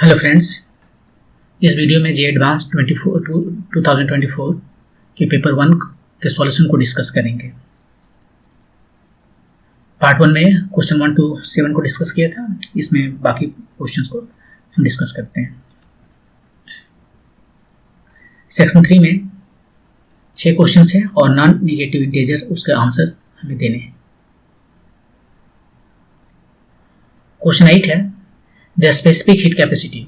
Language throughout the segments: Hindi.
हेलो फ्रेंड्स, इस वीडियो में जे एडवांस 2024 के पेपर 1 के सॉल्यूशन को डिस्कस करेंगे। पार्ट 1 में क्वेश्चन 1 to 7 को डिस्कस किया था, इसमें बाकी क्वेश्चंस को हम डिस्कस करते हैं। सेक्शन 3 में 6 क्वेश्चंस हैं और नॉन नेगेटिव इंटीजर उसके आंसर हमें देने हैं। क्वेश्चन 8 है, the specific heat capacity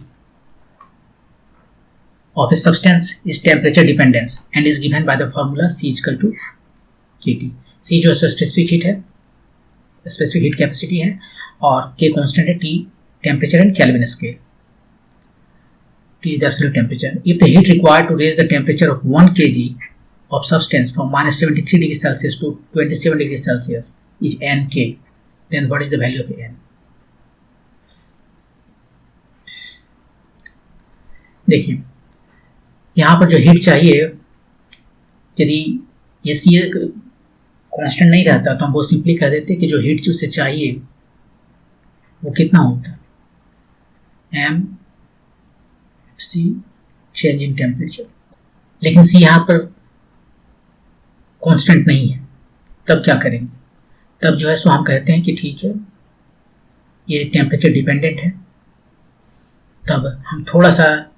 of a substance is temperature dependence and is given by the formula C is equal to KT। C जो है स्पेसिफिक हीट है, स्पेसिफिक हीट कैपेसिटी है, और K कांस्टेंट है, T temperature and kelvin scale. T is the absolute temperature. If the heat required to raise the temperature of 1 kg of substance from minus 73 degrees Celsius to 27 degrees Celsius is Nk, then what is the value of N? देखिए, यहाँ पर जो हीट चाहिए, यदि ये सी कांस्टेंट नहीं रहता तो हम बहुत सिंपली कह देते कि जो हीट उसे चाहिए वो कितना होता है, M C change in temperature. लेकिन सी यहाँ पर कांस्टेंट नहीं है, तब क्या करेंगे? तब जो है सो हम कहते हैं कि ठीक है, ये टेम्परेचर डिपेंडेंट है, तब हम थोड़ा सा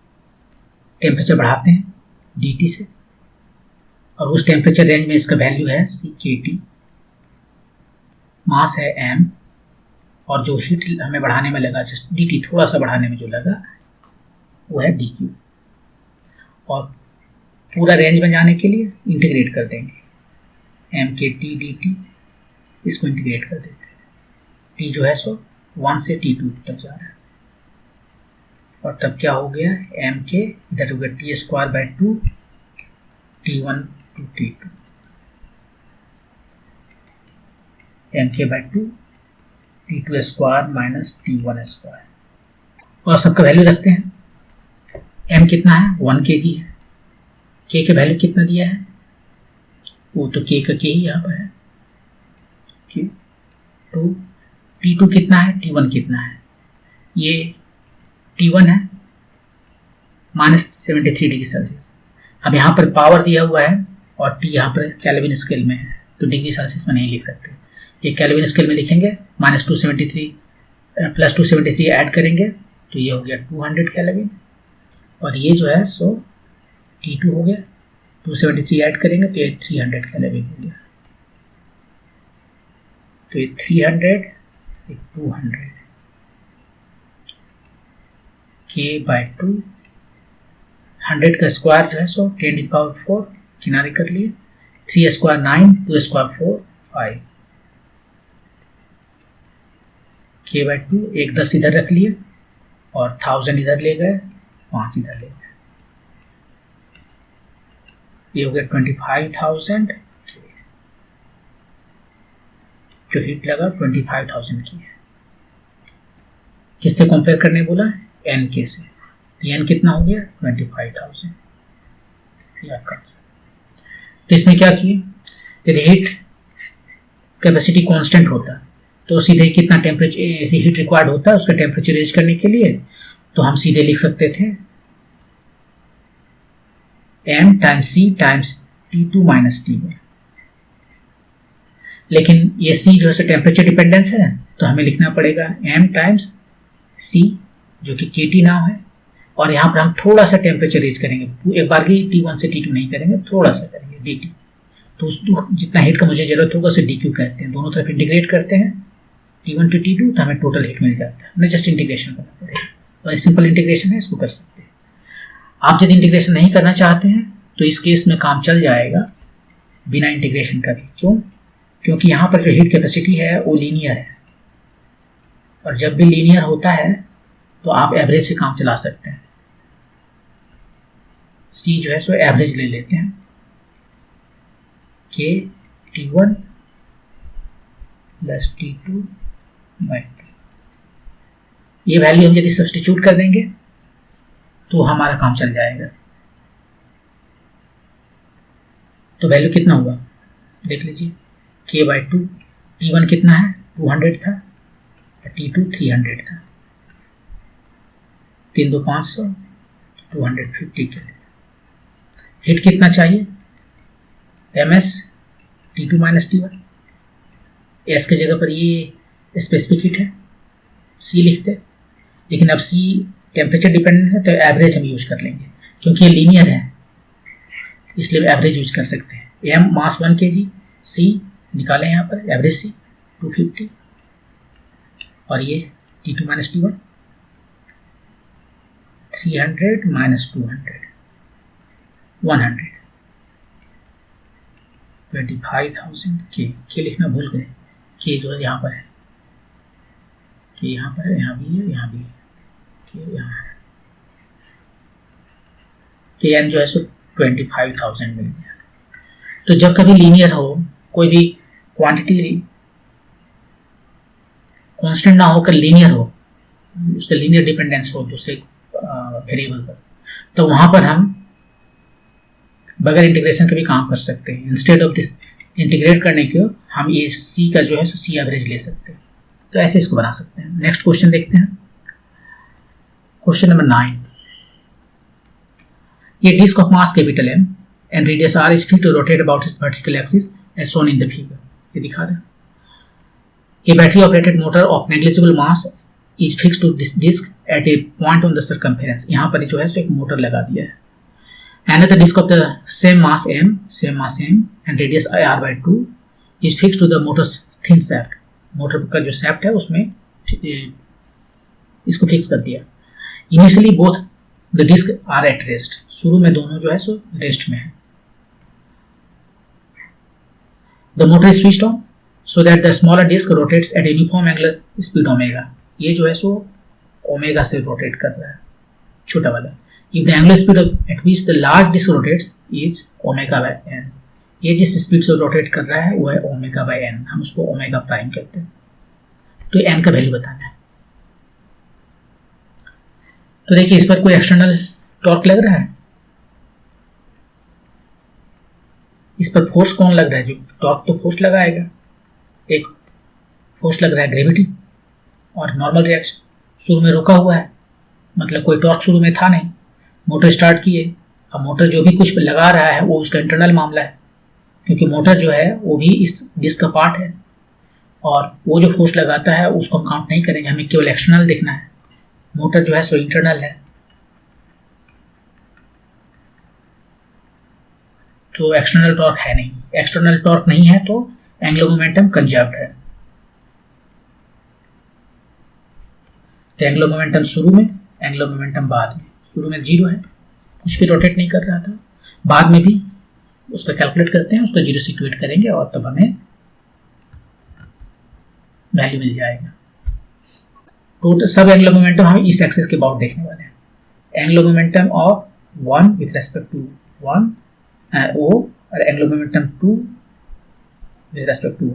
टेम्परेचर बढ़ाते हैं dt से, और उस टेम्परेचर रेंज में इसका वैल्यू है CKT, मास है m, और जो हीट हमें बढ़ाने में लगा, जस्ट dt थोड़ा सा बढ़ाने में जो लगा वो है dq, और पूरा रेंज में जाने के लिए इंटीग्रेट कर देंगे mkt dt, इसको इंटीग्रेट कर देते हैं। t जो है सो 1 से t2 तक जा रहा है, और तब क्या हो गया, एम के इधर हो गया T square by 2 T1 to T2, M K by 2 T2 square minus T1 square, और सबका वैल्यू रखते हैं। एम कितना है, 1 kg है, के के वैल्यू कितना दिया है, वो तो के का के ही यहाँ पर है, के 2, T2 कितना है, T1 कितना है, ये T1 है माइनस 73 डिग्री सेल्सियस। अब यहाँ पर पावर दिया हुआ है और T यहाँ पर केल्विन स्केल में है, तो डिग्री सेल्सियस में नहीं लिख सकते, ये केल्विन स्केल में लिखेंगे। माइनस 273 प्लस 273 ऐड करेंगे तो ये हो गया 200 केल्विन, और ये जो है सो T2 हो गया, 273 ऐड करेंगे तो ये 300 केल्विन हो गया, तो ये 300 200 k बाई 2, 100 का स्क्वायर जो है सो 10⁴ किनारे कर लिए, 3 स्क्वायर 9, 2 स्क्वायर 4 5, k बाई 2, एक 10 इधर रख लिए और 1000 इधर ले गए, 5 इधर ले गए, ये हो गया 25,000 जो हीट लगा 25,000 की है। किससे कंपेयर करने बोला, एन के से, तो एन कितना हो गया 25,000। तो इसमें क्या किए, यदि हीट कैपेसिटी कांस्टेंट होता तो सीधे कितना टेम्परेचर हीट रिक्वायर्ड होता है उसका टेम्परेचर रेज करने के लिए, तो हम सीधे लिख सकते थे m times c times T2 minus T1। लेकिन ये c जो है टेम्परेचर डिपेंडेंस है, तो हमें लिखना पड़ेगा m टाइम्स c जो कि KT नाम है, और यहाँ पर हम थोड़ा सा टेम्परेचर रेज करेंगे, एक बार की T1 से T2 नहीं करेंगे, थोड़ा सा करेंगे dt, तो उस जितना हीट का मुझे जरूरत होगा उसे dq कहते हैं। दोनों तरफ इंटीग्रेट करते हैं T1 to T2 तो हमें टोटल हीट मिल जाता है, हमें जस्ट इंटीग्रेशन करना पड़ेगा, और सिंपल इंटीग्रेशन है, इसको कर सकते हैं। आप यदि इंटीग्रेशन नहीं करना चाहते हैं तो इस केस में काम चल जाएगा बिना इंटीग्रेशन का भी। क्यों? क्योंकि यहाँ पर जो हीट कैपेसिटी है वो लीनियर है, और जब भी लीनियर होता है तो आप एवरेज से काम चला सकते हैं। C जो है सो एवरेज ले लेते हैं, K T1 plus T2 by 2, ये वैल्यू हम यदि सब्स्टिट्यूट कर देंगे तो हमारा काम चल जाएगा। तो वैल्यू कितना हुआ देख लीजिए, K बाई 2, T1 कितना है 200 था, T2 300 था, 3 2 500, 250 के लिए हिट कितना चाहिए, ms T2 minus T1, S के जगह पर ये स्पेसिफिक हीट है, सी लिखते, लेकिन अब सी टेम्परेचर डिपेंडेंस है तो एवरेज हम यूज कर लेंगे क्योंकि ये लीनियर है, इसलिए एवरेज यूज कर सकते हैं। एम मास 1 kg, सी निकालें यहाँ पर एवरेज सी 250 और ये T2 माइनस T1 300 माइनस 200 100 25,000 के लिखना भूल गए, के जो है यहाँ पर है, के यहाँ पर है, यहाँ भी है, यहाँ भी है, के यहाँ है, तो एन जो है सो 25,000 मिल गया। तो जब कभी लीनियर हो, कोई भी क्वांटिटी कांस्टेंट ना होकर लीनियर हो, उसका लीनियर डिपेंडेंस हो दूसरे वेरिएबल पर, तो वहां पर हम बगैर इंटीग्रेशन के भी काम कर सकते हैं। इंस्टेड ऑफ दिस इंटीग्रेट करने के हम ये सी का जो है सी एवरेज ले सकते हैं, तो ऐसे इसको बना सकते हैं। नेक्स्ट क्वेश्चन देखते हैं, क्वेश्चन नंबर 9। ये disc of mass capital M and radius R is free to rotate about its vertical axis as shown in the figure, ये दिखा रहा है। A battery operated motor of negligible mass is fixed to this disc at a point on the circumference, यहाँ पर जो है सो एक मोटर लगा दिया है। Another disc of the same mass m and radius r by 2 is fixed to the motor's thin shaft, motor का जो shaft है उसमें इसको फिक्स कर दिया। Initially both the disc are at rest, शुरू में दोनों जो है सो रेस्ट में है। The motor is switched on so that the smaller disk rotates at a uniform angular speed omega, ये जो है सो ओमेगा से रोटेट कर रहा है छोटा वाला। If the angular speed at which the large disk rotates is omega by n, ये जिस स्पीड से रोटेट कर रहा है वो है ओमेगा बाई n, हम उसको ओमेगा प्राइम कहते हैं। तो n का वैल्यू बताना है। तो देखिए इस पर कोई एक्सटर्नल टॉर्क लग रहा है, इस पर फोर्स कौन लग रहा है, जो टॉर्क तो फोर्स लगाएगा, एक फोर्स लग रहा है ग्रेविटी और नॉर्मल रिएक्शन, शुरू में रुका हुआ है, मतलब कोई टॉर्क शुरू में था नहीं, मोटर स्टार्ट किए, अब मोटर जो भी कुछ लगा रहा है वो उसका इंटरनल मामला है, क्योंकि मोटर जो है वो भी इस डिस्क का पार्ट है और वो जो फोर्स लगाता है उसको हम काउंट नहीं करेंगे, हमें केवल एक्सटर्नल देखना है। मोटर जो है सो इंटरनल है, तो एक्सटर्नल टॉर्क है नहीं, एक्सटर्नल टॉर्क नहीं है तो एंगुलर मोमेंटम कंजर्व्ड है। तो एंगुलर मोमेंटम शुरू में, एंगुलर मोमेंटम बाद में, शुरू में 0 है, कुछ भी रोटेट नहीं कर रहा था, बाद में भी उसका कैलकुलेट करते हैं, उसका 0 से इक्वेट करेंगे और तब हमें वैल्यू मिल जाएगा। टोटल सब एंगुलर मोमेंटम हम इस एक्सिस के अबाउट देखने वाले हैं। Angular momentum of 1 with respect to 1 O और angular momentum 2 with respect to O।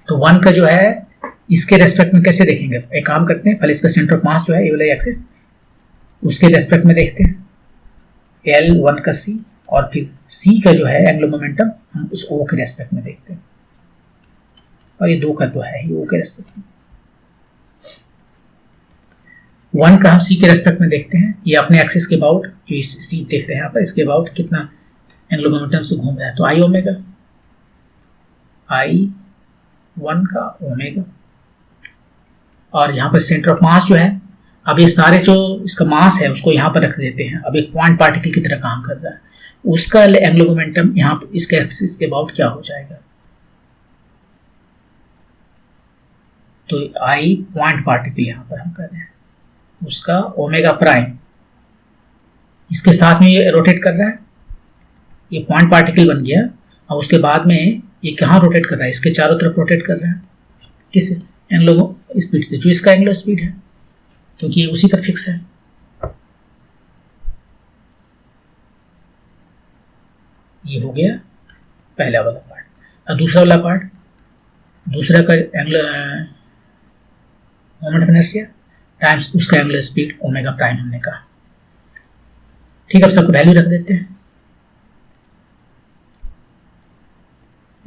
तो 1 का जो है इसके रेस्पेक्ट में कैसे देखेंगे, एक काम करते हैं, पहले इसका सेंटर ऑफ मास जो है ये वाला एक्सिस उसके रेस्पेक्ट में देखते हैं, L1 का C और फिर C का जो है एंगुलर मोमेंटम हम उस O के रेस्पेक्ट में देखते हैं, और ये 2 का तो है ही O के रेस्पेक्ट में। 1 का हम C के रेस्पेक्ट में देखते हैं, ये अपने एक्सिस के अबाउट जो इस C देख रहे हैं यहाँ पर, इसके अबाउट कितना एंगुलर मोमेंटम से घूम रहा है, तो I ओमेगा, I1 का ओमेगा, और यहाँ पर सेंटर ऑफ मास जो है, अब ये सारे जो इसका मास है उसको यहाँ पर रख देते हैं, अब एक पॉइंट पार्टिकल की तरह काम कर रहा है, उसका एंगुलर मोमेंटम यहाँ पर इसके एक्सिस के अबाउट क्या हो जाएगा, तो I पॉइंट पार्टिकल यहाँ पर हम कर रहे हैं, उसका ओमेगा प्राइम इसके साथ में ये रोटेट कर रहा है, ये पॉइंट पार्टिकल बन गया। अब उसके बाद में ये कहाँ रोटेट कर रहा है, इसके चारों तरफ रोटेट कर रहा है, किस एंगुलर स्पीड से, जो इसका एंगुलर स्पीड है, क्योंकि ये उसी पर फिक्स है। ये हो गया पहला वाला पार्ट। अब दूसरा वाला पार्ट, दूसरा का angular moment of inertia times उसका एंगुलर स्पीड ओमेगा प्राइम हमने कहा। ठीक है, अब सबको वैल्यू रख देते हैं।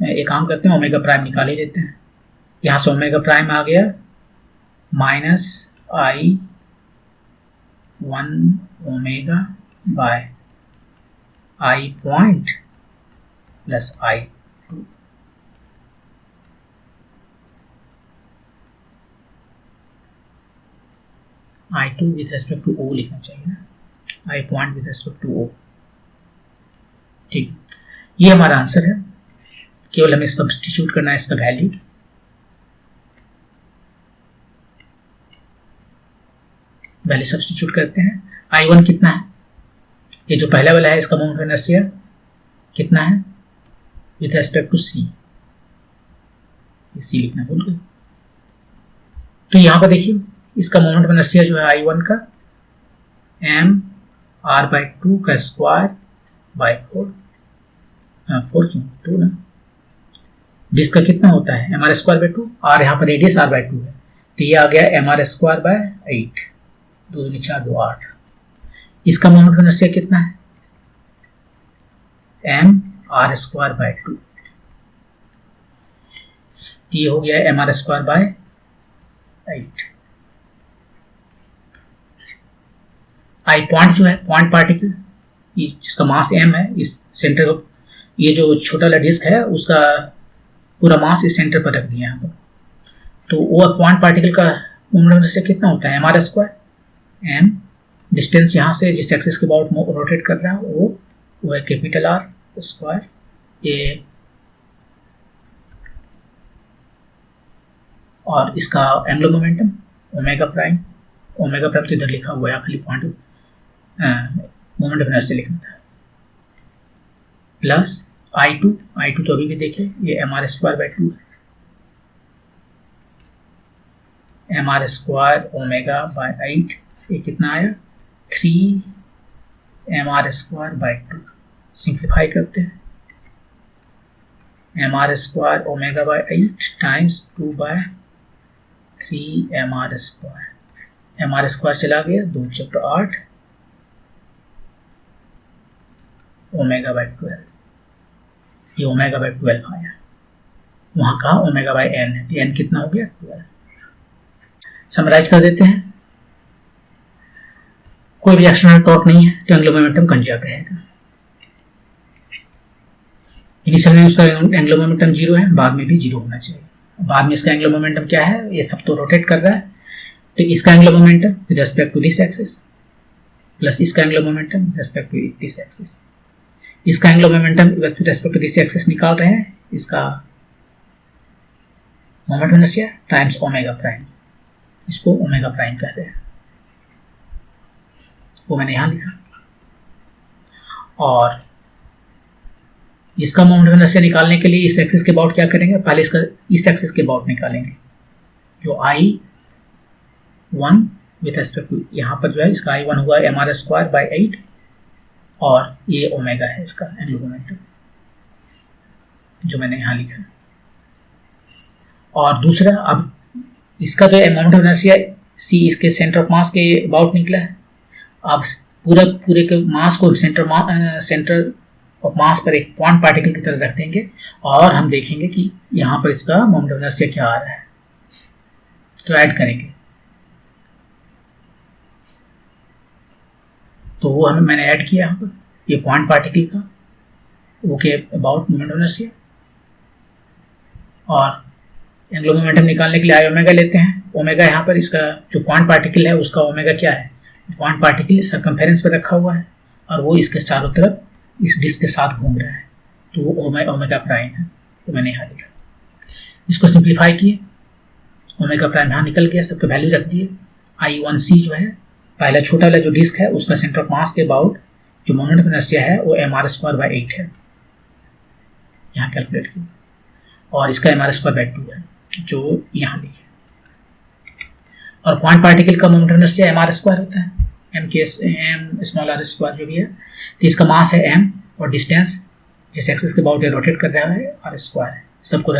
एक काम करते हैं, ओमेगा प्राइम निकाल ही लेते हैं, यहाँ से ओमेगा प्राइम आ गया minus I 1 omega by I point plus I 2। I2 with respect to O लिखना चाहिए ना, I point with respect to O। ठीक, ये हमारा आंसर है। केवल हमें सब्स्टिट्यूट करना है इसका वैल्यू। वैल्यू सब्स्टिट्यूट करते हैं। I1 कितना है, ये जो पहला वाला है इसका मोमेंट ऑफ इनर्शिया कितना है with respect to C, C लिखना भूल गए। तो यहां पर देखिए इसका मोमेंट ऑफ इनर्शिया जो है I1 का mr/2 का स्क्वायर बाय 4, 4 क्यों 2 ना, डिस्क का कितना होता है mr²/2, r यहाँ पर रेडियस r/2 है, तो ये आ गया mr²/8, 2 दूनी 4 2 8। इसका मोमेंट ऑफ इनर्शिया कितना है mr²/2, तो ये हो गया mr²/8। I पॉइंट जो है पॉइंट पार्टिकल जिसका मास m है, इस सेंटर को, ये जो छोटा वाला डिस्क है उसका पूरा मास इस सेंटर पर रख दिया यहाँ पर, तो वो पॉइंट पार्टिकल का मोमेंट से कितना होता है mr², m डिस्टेंस यहाँ से जिस एक्सिस के अबाउट रोटेट कर रहा है वो है कैपिटल R स्क्वायर, ये और इसका एंगुलर मोमेंटम ओमेगा प्राइम तो इधर लिखा हुआ है, खाली पॉइंट मोमेंट ऑफ इनर्शिया लिखना था, प्लस I2 तो अभी भी देखे ये mr²/2 है, mr² ओमेगा बाय 8, ये कितना आया 3 mr²/2। सिंप्लीफाई करते हैं, mr² omega by 8 times 2/3 mr² चला गया 2 × 8 ओमेगा बाय 12, ये ओमेगा बाय 12 आया, वहां कहा ओमेगा बाय n है, तो n कितना हो गया 12। समराइज कर देते हैं, कोई भी एक्सटर्नल टॉर्क नहीं है तो एंगुलर मोमेंटम कंजर्व रहेगा। इनिशियल में उसका एंगुलर मोमेंटम 0 है, बाद में भी 0 होना चाहिए। बाद में इसका एंगुलर मोमेंटम क्या है, ये सब तो रोटेट कर रहा है, तो इसका angular momentum with respect to this axis plus इसका angular momentum with respect to this axis. इसका angular momentum with respect to this axis निकाल रहे हैं, इसका moment of inertia times omega prime, इसको ओमेगा प्राइम कहते हैं, वो मैंने यहां लिखा। और इसका मोमेंट ऑफ इनर्शिया निकालने के लिए इस एक्सिस के अबाउट क्या करेंगे, पहले इसका इस एक्सिस के अबाउट निकालेंगे, जो I1 विथ रेस्पेक्ट टू यहाँ पर जो है इसका I1 हुआ mr²/8 और ये ओमेगा है इसका एंगुलर मोमेंटम जो मैंने यहाँ लिखा। और दूसरा, अब इसका जो मोमेंट ऑफ इनर्शिया C इसके सेंटर ऑफ मास के अबाउट निकला है, अब पूरे के मास को सेंटर ऑफ मास पर एक पॉइंट पार्टिकल की तरह रख देंगे और हम देखेंगे कि यहाँ पर इसका मोमेंट ऑफ इनर्शिया क्या आ रहा है, तो ऐड करेंगे, तो वो मैंने ऐड किया यहाँ पर, ये पॉइंट पार्टिकल का वो के अबाउट मोमेंट ऑफ इनर्शिया, और एंगुलर मोमेंटम निकालने के लिए I ओमेगा लेते हैं। ओमेगा यहाँ पर इसका जो पॉइंट पार्टिकल है उसका ओमेगा क्या है, पॉइंट पार्टिकल सर्कमफेरेंस पर रखा हुआ है और वो इसके चारों तरफ इस डिस्क के साथ घूम रहा है, तो वो ओमेगा प्राइम है, तो मैंने यहाँ लिखा। इसको सिंप्लीफाई किए, ओमेगा प्राइम यहाँ निकल गया, सबके वैल्यू रख दिए। I1C जो है पहला छोटा वाला जो डिस्क है उसका सेंटर ऑफ मास के अबाउट जो मोमेंट ऑफ इनर्शिया है वो mr²/8 है, यहाँ कैलकुलेट किया, और इसका mr²/2 है जो यहाँ लिखे। और पॉइंट पार्टिकल का मोमेंट ऑफ इनर्शिया mr² होता है, m स्मॉल r स्क्वायर जो भी है, तो इसका मास है m और डिस्टेंस जिस एक्सिस के अबाउट रोटेट कर रहा है r² है। सबको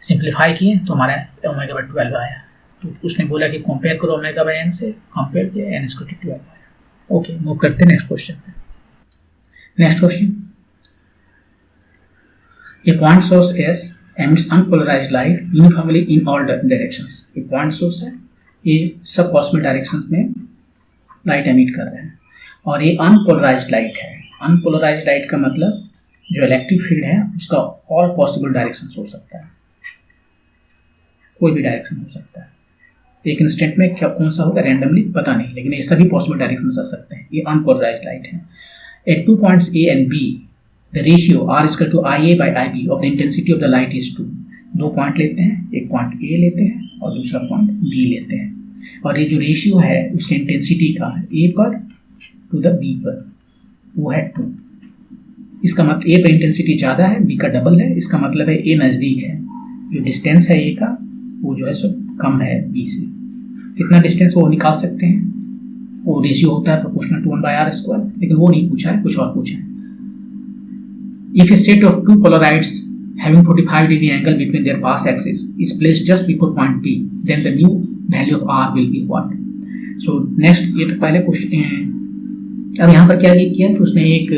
सिंप्लीफाई किए तो हमारा ओमेगा बाय 12 आया, तो उसने बोला कि कंपेयर करो ओमेगा बाय n से, कंपेयर किया n = 12 आया। ओके, मूव करते हैं नेक्स्ट क्वेश्चन पे। Next question, A point source S emits unpolarized light uniformly in all directions। ये पॉइंट सोर्स है, ये सब पॉसिबल डायरेक्शंस में लाइट एमिट कर रहे हैं। और ये अनपोलराइज्ड लाइट है। अनपोलराइज्ड लाइट का मतलब जो इलेक्ट्रिक फील्ड है उसका ऑल पॉसिबल डायरेक्शंस हो सकता है, कोई भी डायरेक्शन हो सकता है। एक इंस्टेंट में क्या कौन सा होगा रैंडमली पता नहीं, लेकिन ये सभी पॉसिबल डायरेक्शंस आ सकते हैं। ये अनपोलराइज्ड लाइट है। At 2 points A and B the ratio R is equal to IA by IB of the intensity of the light is 2। 2 point लेते हैं, एक पॉइंट A लेते हैं और दूसरा पॉइंट B लेते हैं, और ये जो रेशियो है उसके इंटेंसिटी का A पर टू द B पर वो है 2। इसका मतलब A पर इंटेंसिटी ज़्यादा है, B का डबल है, इसका मतलब है A नज़दीक है। जो डिस्टेंस है A का वो जो है सो कम है B से। कितना डिस्टेंस वो निकाल सकते हैं, वो रेशियो होता है प्रोपोर्शनल टू 1/r², लेकिन वो नहीं पूछा है, कुछ और पूछा है। If a set of two polarides having 45° angle between their path axis is placed just before point P, then the new value of R will be what? So next, ये तो पहले क्वेश्चन। अब यहाँ पर क्या किया कि उसने एक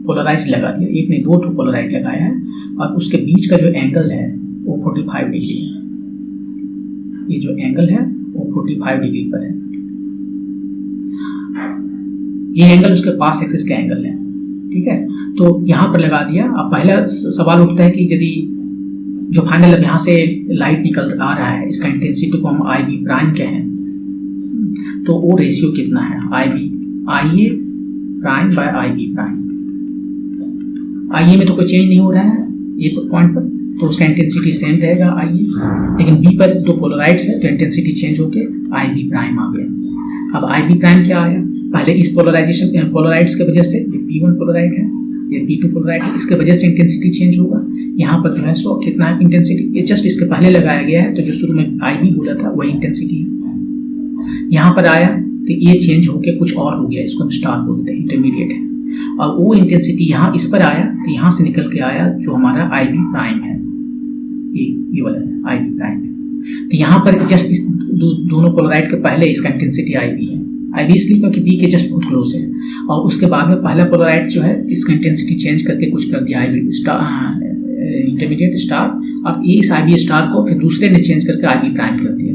पोलराइज लगा दिया, एक ने 2 पोलराइड लगाया है, और उसके बीच का जो एंगल है वो 45° है। ये जो एंगल है वो 45° पर है। ये एंगल उसके पास एक्सिस का एंगल है, ठीक है। तो यहाँ पर लगा दिया। अब पहला सवाल उठता है कि यदि जो फाइनल अब यहाँ से लाइट निकल आ रहा है इसका इंटेंसिटी को हम IB प्राइम कहें, तो वो रेशियो कितना है IA prime by IB prime. IA में तो कोई चेंज नहीं हो रहा है ये पॉइंट पर, तो उसका इंटेंसिटी सेम रहेगा IA, लेकिन B पर 2 पोलराइड्स है तो इंटेंसिटी चेंज होके IB प्राइम आ गया। अब IB प्राइम क्या आया, पहले इस पोलराइजेशन पोलराइड्स की वजह से ये P1 पोलराइड है, ये P2 पोलराइड है, इसके वजह से इंटेंसिटी चेंज होगा। यहाँ पर जो है सो कितना है इंटेंसिटी, ये जस्ट इसके पहले लगाया गया है, तो जो शुरू में IB बोला था वही इंटेंसिटी है। यहाँ पर आया तो ये चेंज होके कुछ और हो गया, इसको हम स्टार बोलते हैं, इंटरमीडिएट है। और वो इंटेंसिटी यहाँ इस पर आया तो यहाँ से निकल के आया जो हमारा IB प्राइम है, ये वाला है IB प्राइम है। तो यहाँ पर जस्ट इस दोनों पोलराइड के पहले इसका इंटेंसिटी IB है। IB इसलिए क्योंकि B के जस्ट बहुत क्लोज है, और उसके बाद में पहला पोलराइड जो है इसका इंटेंसिटी चेंज करके कुछ कर दिया IB स्टार, इंटरमीडिएट स्टार। अब ये इस IB स्टार को फिर दूसरे ने चेंज करके IB प्राइम कर दिया।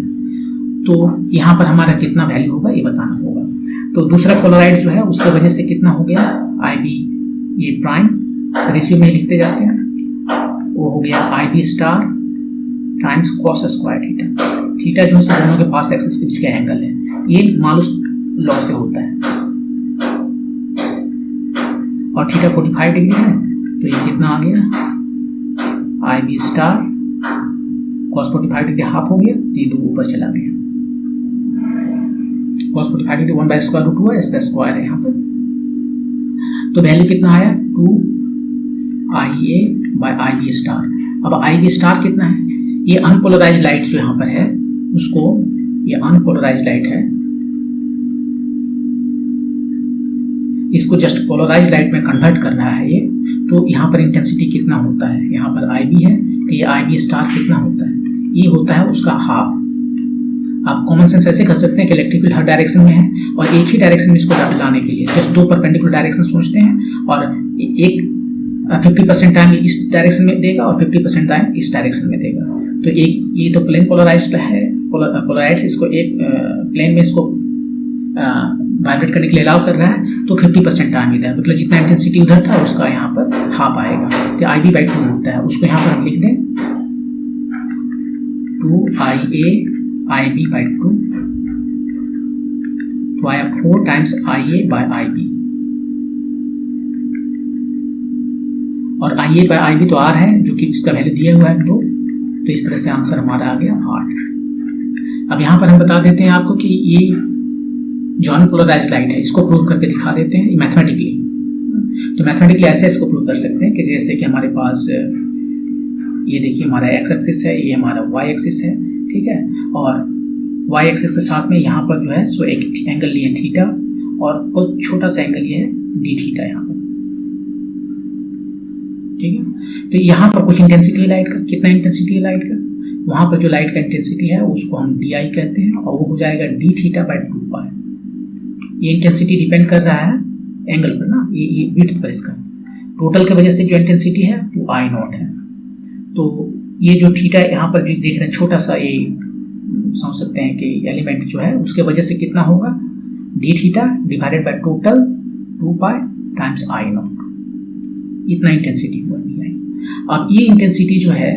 तो यहाँ पर हमारा कितना वैल्यू होगा ये बताना होगा। तो दूसरा पोलराइड जो है उसकी वजह से कितना हो गया IB ये प्राइम, रेशियो में लिखते जाते हैं, वो हो गया IB star times cos square theta. Theta जो है दोनों के पास एक्सिस के बीच का एंगल है, ये मालूस लॉ से होता है, और थीटा 45° है, तो ये कितना आ गया IB स्टार cos 45° हाफ हो गया, तो ये 2 ऊपर चला गया। cos 45° 1/√2 है, इसका स्क्वायर है यहाँ पर, तो वैल्यू कितना आया 2IA by IB स्टार। अब IB स्टार कितना है, ये अनपोलराइज्ड लाइट जो यहाँ पर है उसको, ये अनपोलराइज्ड लाइट है, इसको जस्ट पोलराइज्ड लाइट में कन्वर्ट कर रहा है ये। तो यहाँ पर इंटेंसिटी कितना होता है, यहाँ पर IB है तो ये IB स्टार कितना होता है, ये होता है उसका हाफ। आप कॉमन सेंस ऐसे कर सकते हैं कि इलेक्ट्रिक फील्ड हर डायरेक्शन में है, और एक ही डायरेक्शन में इसको लाने के लिए जस्ट 2 परपेंडिकुलर डायरेक्शन सोचते हैं, और एक 50% टाइम इस डायरेक्शन में देगा और 50% टाइम इस डायरेक्शन में देगा। तो एक ये तो प्लेन पोलराइज्ड है, पोलराइज्ड इसको एक प्लेन में इसको वाइब्रेट करने के लिए अलाउ कर रहा है, तो 50% टाइम इधर, मतलब जितना इंटेंसिटी उधर था उसका यहाँ पर हाफ आएगा, तो IB/2 होता है। उसको यहाँ पर हम लिख दें 2IA IB/2, तो आया 4 times IA by IB, और IA by IB तो R है जो कि इसका वैल्यू दिया हुआ है 2, तो इस तरह से आंसर हमारा आ गया 8। अब यहाँ पर हम बता देते हैं आपको कि ये जो अनपोलराइज्ड लाइट है इसको प्रूव करके दिखा देते हैं मैथमेटिकली। तो मैथमेटिकली ऐसे इसको प्रूव कर सकते हैं कि जैसे कि हमारे पास ये देखिए हमारा x एक्सिस है, ये हमारा y एक्सिस है, ठीक है, और y एक्सिस के साथ में यहाँ पर जो है सो एक एंगल लिए थीटा, और बहुत छोटा सा एंगल ये है डी थीटा यहाँ पर, ठीक है। तो यहाँ पर कुछ इंटेंसिटी है लाइट का, कितना इंटेंसिटी है लाइट का, वहाँ पर जो लाइट का इंटेंसिटी है उसको हम DI कहते हैं, और वो हो जाएगा d(θ/2π)। ये इंटेंसिटी डिपेंड कर रहा है एंगल पर ना, ये विड्थ पर इसका, टोटल की वजह से जो इंटेंसिटी है वो I0 है। तो ये जो थीटा यहाँ पर जो देख रहे हैं छोटा सा, ये समझ सकते हैं कि एलिमेंट जो है उसके वजह से कितना होगा, D theta divided by total 2 pi times I not, इतना इंटेंसिटी हुआ डी आई। अब ये इंटेंसिटी जो है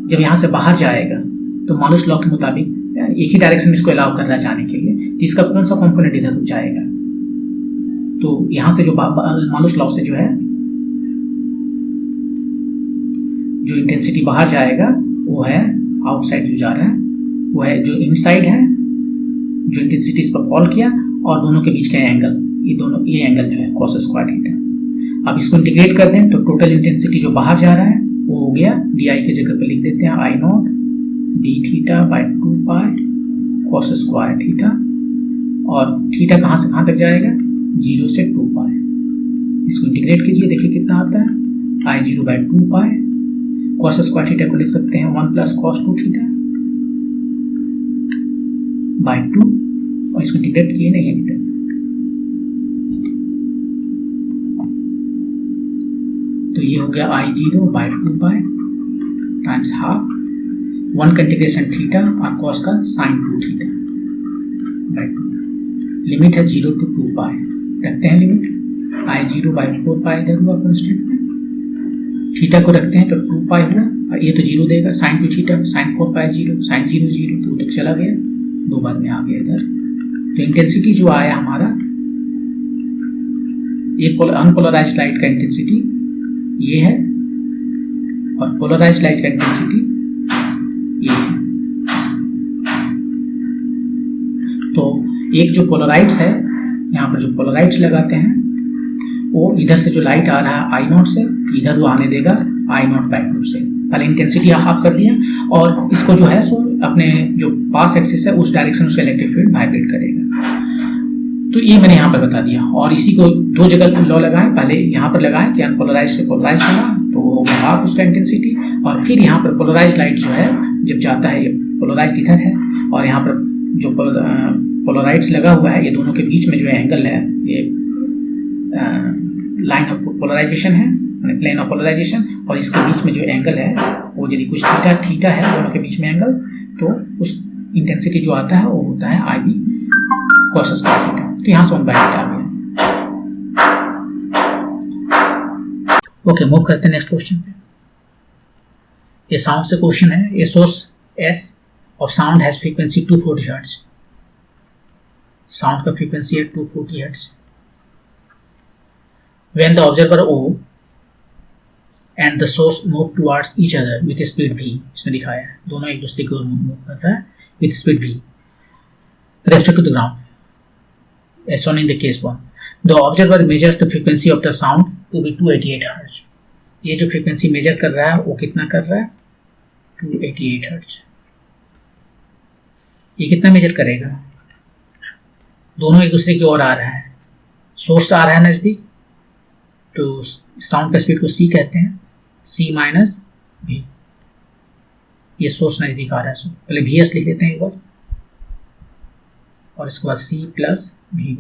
जब यहाँ से बाहर जाएगा तो मालूस लॉ के मुताबिक एक ही डायरेक्शन में इसको अलाउ कर रहा है जाने के लिए, तो इसका कौन सा कंपोनेंट इधर जाएगा, तो यहाँ से जो मालूस लॉ से जो है जो इंटेंसिटी बाहर जाएगा वो है आउटसाइड जो जा रहा है, वो है जो इनसाइड है, जो इंटेंसिटी इस पर फॉल किया और दोनों के बीच का एंगल, ये एंगल जो है cos स्क्वायर थीटा। अब इसको इंटीग्रेट करते हैं तो टोटल इंटेंसिटी जो बाहर जा रहा है वो हो गया डी आई की जगह पे लिख देते हैं I naught D theta by 2 pi cos square theta, और थीटा कहाँ से कहाँ तक जाएगा, 0 से 2 पाई। इसको इंटीग्रेट कीजिए, देखिए कितना आता है, आई 0 by 2 pi cos square theta को लिख सकते हैं 1 प्लस cos 2 थीटा बाई 2, और इसको इंटीग्रेट किए नहीं अभी तक, तो ये हो गया आई 0 बाई 2 पाई टाइम्स हाफ 1 का इंटीग्रेशन थीटा और cos का साइन 2 थीटा बाई 2। लिमिट है 0 to 2 पाई, रखते हैं लिमिट, आई 0 बाई 4 पाई इधर हुआ कॉन्स्टेंट में, थीटा को रखते हैं तो 2 पाई हुआ, और ये तो 0 देगा, साइन 2 थीटा, साइन 4 पाई 0, साइन 0 0 तो तक चला गया, 2 बार में आ गया इधर। तो इंटेंसिटी जो आया हमारा, एक अनपोलराइज्ड लाइट का इंटेंसिटी ये है और पोलराइज्ड लाइट का इंटेंसिटी ये है। तो एक जो पोलराइड्स है, यहाँ पर जो पोलराइड्स लगाते हैं वो इधर से जो लाइट आ रहा है आई नॉट से, इधर वो आने देगा आई नॉट बाई 2 से। पहले इंटेंसिटी हाफ कर दिया और इसको जो है सो अपने जो पास एक्सिस है उस डायरेक्शन से इलेक्ट्रिक फील्ड वाइब्रेट करेगा। तो ये मैंने यहाँ पर बता दिया, और इसी को 2 जगह लॉ लगाएं, पहले यहाँ पर लगाएं कि अनपोलराइज से पोलराइज होगा तो वो होगा हाफ उसका इंटेंसिटी, और फिर यहाँ पर पोलराइज लाइट जो है जब जाता है, ये पोलराइज इधर है और यहाँ पर जो पोलराइड्स लगा हुआ है, ये दोनों के बीच में जो एंगल है, ये लाइन ऑफ पोलराइजेशन है, प्लेन ऑफ पोलराइजेशन, और इसके बीच में जो एंगल है वो यदि कुछ थीटा है दोनों के बीच में एंगल, तो उस इंटेंसिटी जो आता है वो होता है आई बी cos स्क्वायर थीटा। तो यहाँ से 1 बाई थीटा आ गया। ओके, मूव करते हैं नेक्स्ट क्वेश्चन पे। ये साउंड से क्वेश्चन है। A source S of sound has frequency 240 hertz. Sound का फ्रीक्वेंसी है 240 hertz. When the observer O and the source move towards each other with speed v, इसमें दिखाया है दोनों एक दूसरे को मूव कर रहा है with speed v respect to the ground, as shown in the case 1. The observer measures the frequency of the sound to be 288 Hz. ये जो फ्रीक्वेंसी मेजर कर रहा है वो कितना कर रहा है, 288 हर्ट्ज। ये कितना मेजर करेगा, दोनों एक दूसरे की ओर आ रहा है, सोर्स आ रहा है नजदीक, तो साउंड का स्पीड को c कहते हैं, c माइनस v। ये सोर्स नजदीक आ रहा है, सो पहले vs लिख लेते हैं एक बार, और इसके बाद c प्लस v।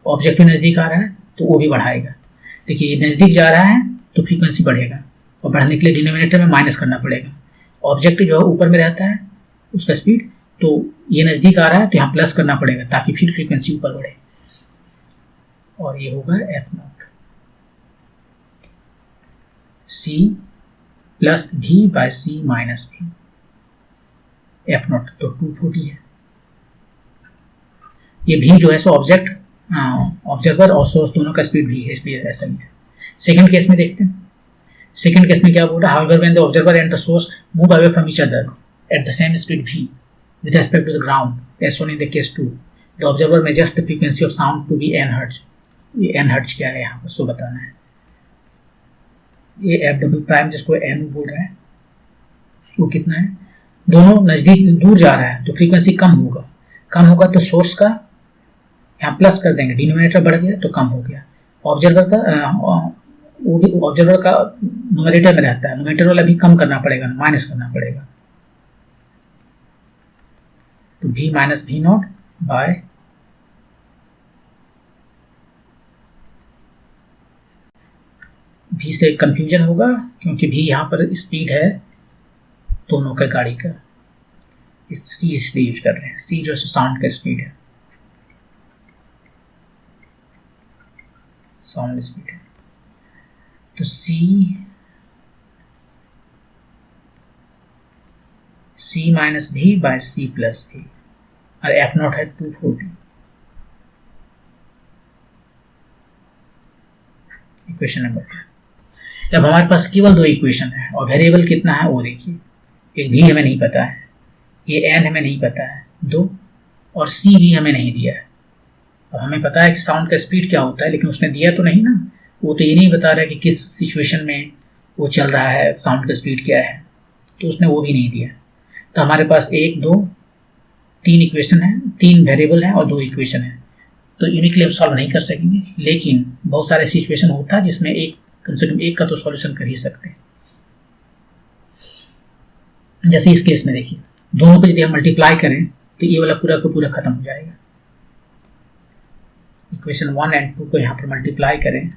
ऑब्जेक्टिव नजदीक आ रहा है तो वो भी बढ़ाएगा। देखिए ये नजदीक जा रहा है तो फ्रीक्वेंसी बढ़ेगा, और बढ़ने के लिए डिनोमिनेटर में माइनस करना पड़ेगा। ऑब्जेक्टिव जो है ऊपर में रहता है उसका स्पीड, तो ये नजदीक आ रहा है तो यहाँ प्लस करना पड़ेगा ताकि फिर फ्रीक्वेंसी ऊपर बढ़े, और ये होगा f naught c plus v by c minus v। F naught तो 240 है। ये v जो है सो ऑब्जर्वर और सोर्स दोनों का स्पीड v है, इसलिए ऐसा लिखा। सेकंड केस में देखते हैं। सेकंड केस में क्या बोल रहा है, however when the observer and the source move away from each other at the same speed v with respect to the ground as shown in the case 2, the observer measures the frequency of sound to be n hertz. ये n hertz क्या है यहाँ पर सो बताना है। ये एफ डबल प्राइम जिसको n बोल रहा है वो कितना है, दोनों नजदीक दूर जा रहा है तो फ्रीक्वेंसी कम होगा तो सोर्स का यहाँ प्लस कर देंगे, डिनोमिनेटर बढ़ गया तो कम हो गया। ऑब्जर्वर का न्यूमरेटर में रहता है, न्यूमरेटर वाला भी कम करना पड़ेगा, माइनस करना पड़ेगा, तो v minus v naught by v भी से कंफ्यूजन होगा क्योंकि भी यहाँ पर स्पीड है दोनों का गाड़ी का, सी इसलिए यूज कर रहे हैं। सी जो साउंड का स्पीड है, साउंड स्पीड है, तो सी माइनस भी बाय सी प्लस भी, और एफ नॉट है 240। Equation number 2। अब हमारे पास केवल 2 इक्वेशन है और वेरिएबल कितना है वो देखिए, एक भी हमें नहीं पता है, ये एन हमें नहीं पता है 2, और सी भी हमें नहीं दिया है। अब हमें पता है कि साउंड का स्पीड क्या होता है, लेकिन उसने दिया तो नहीं ना, वो तो ये नहीं बता रहा है कि किस सिचुएशन में वो चल रहा है, साउंड का स्पीड क्या है, तो उसने वो भी नहीं दिया। तो हमारे पास 1 2 3 इक्वेशन है, 3 वेरिएबल है और 2 इक्वेशन है, तो यूनिकली हम सॉल्व नहीं कर सकेंगे, लेकिन बहुत सारे सिचुएशन होता है जिसमें एक कम से कम एक का तो सॉल्यूशन कर ही सकते हैं। जैसे इस केस में देखिए, दोनों को यदि हम मल्टीप्लाई करें तो ये वाला पूरा का पूरा खत्म हो जाएगा। इक्वेशन 1 और 2 को यहाँ पर मल्टीप्लाई करें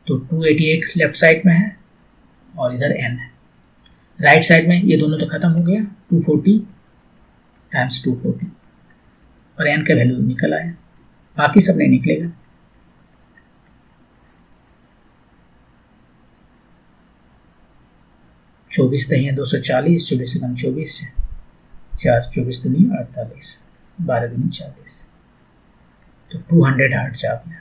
तो 288 लेफ्ट साइड में है और इधर n है, राइट साइड में ये दोनों तो खत्म हो गया, 240 टाइम्स 240 और n का वैल्यू निकल आया, बाकी सब नहीं निकलेगा। चौबीस दही है 240, 24 से कम 24, 4 24 दूनी 48, 12 दूनी 40, तो 200 हर्ट्ज आ गया।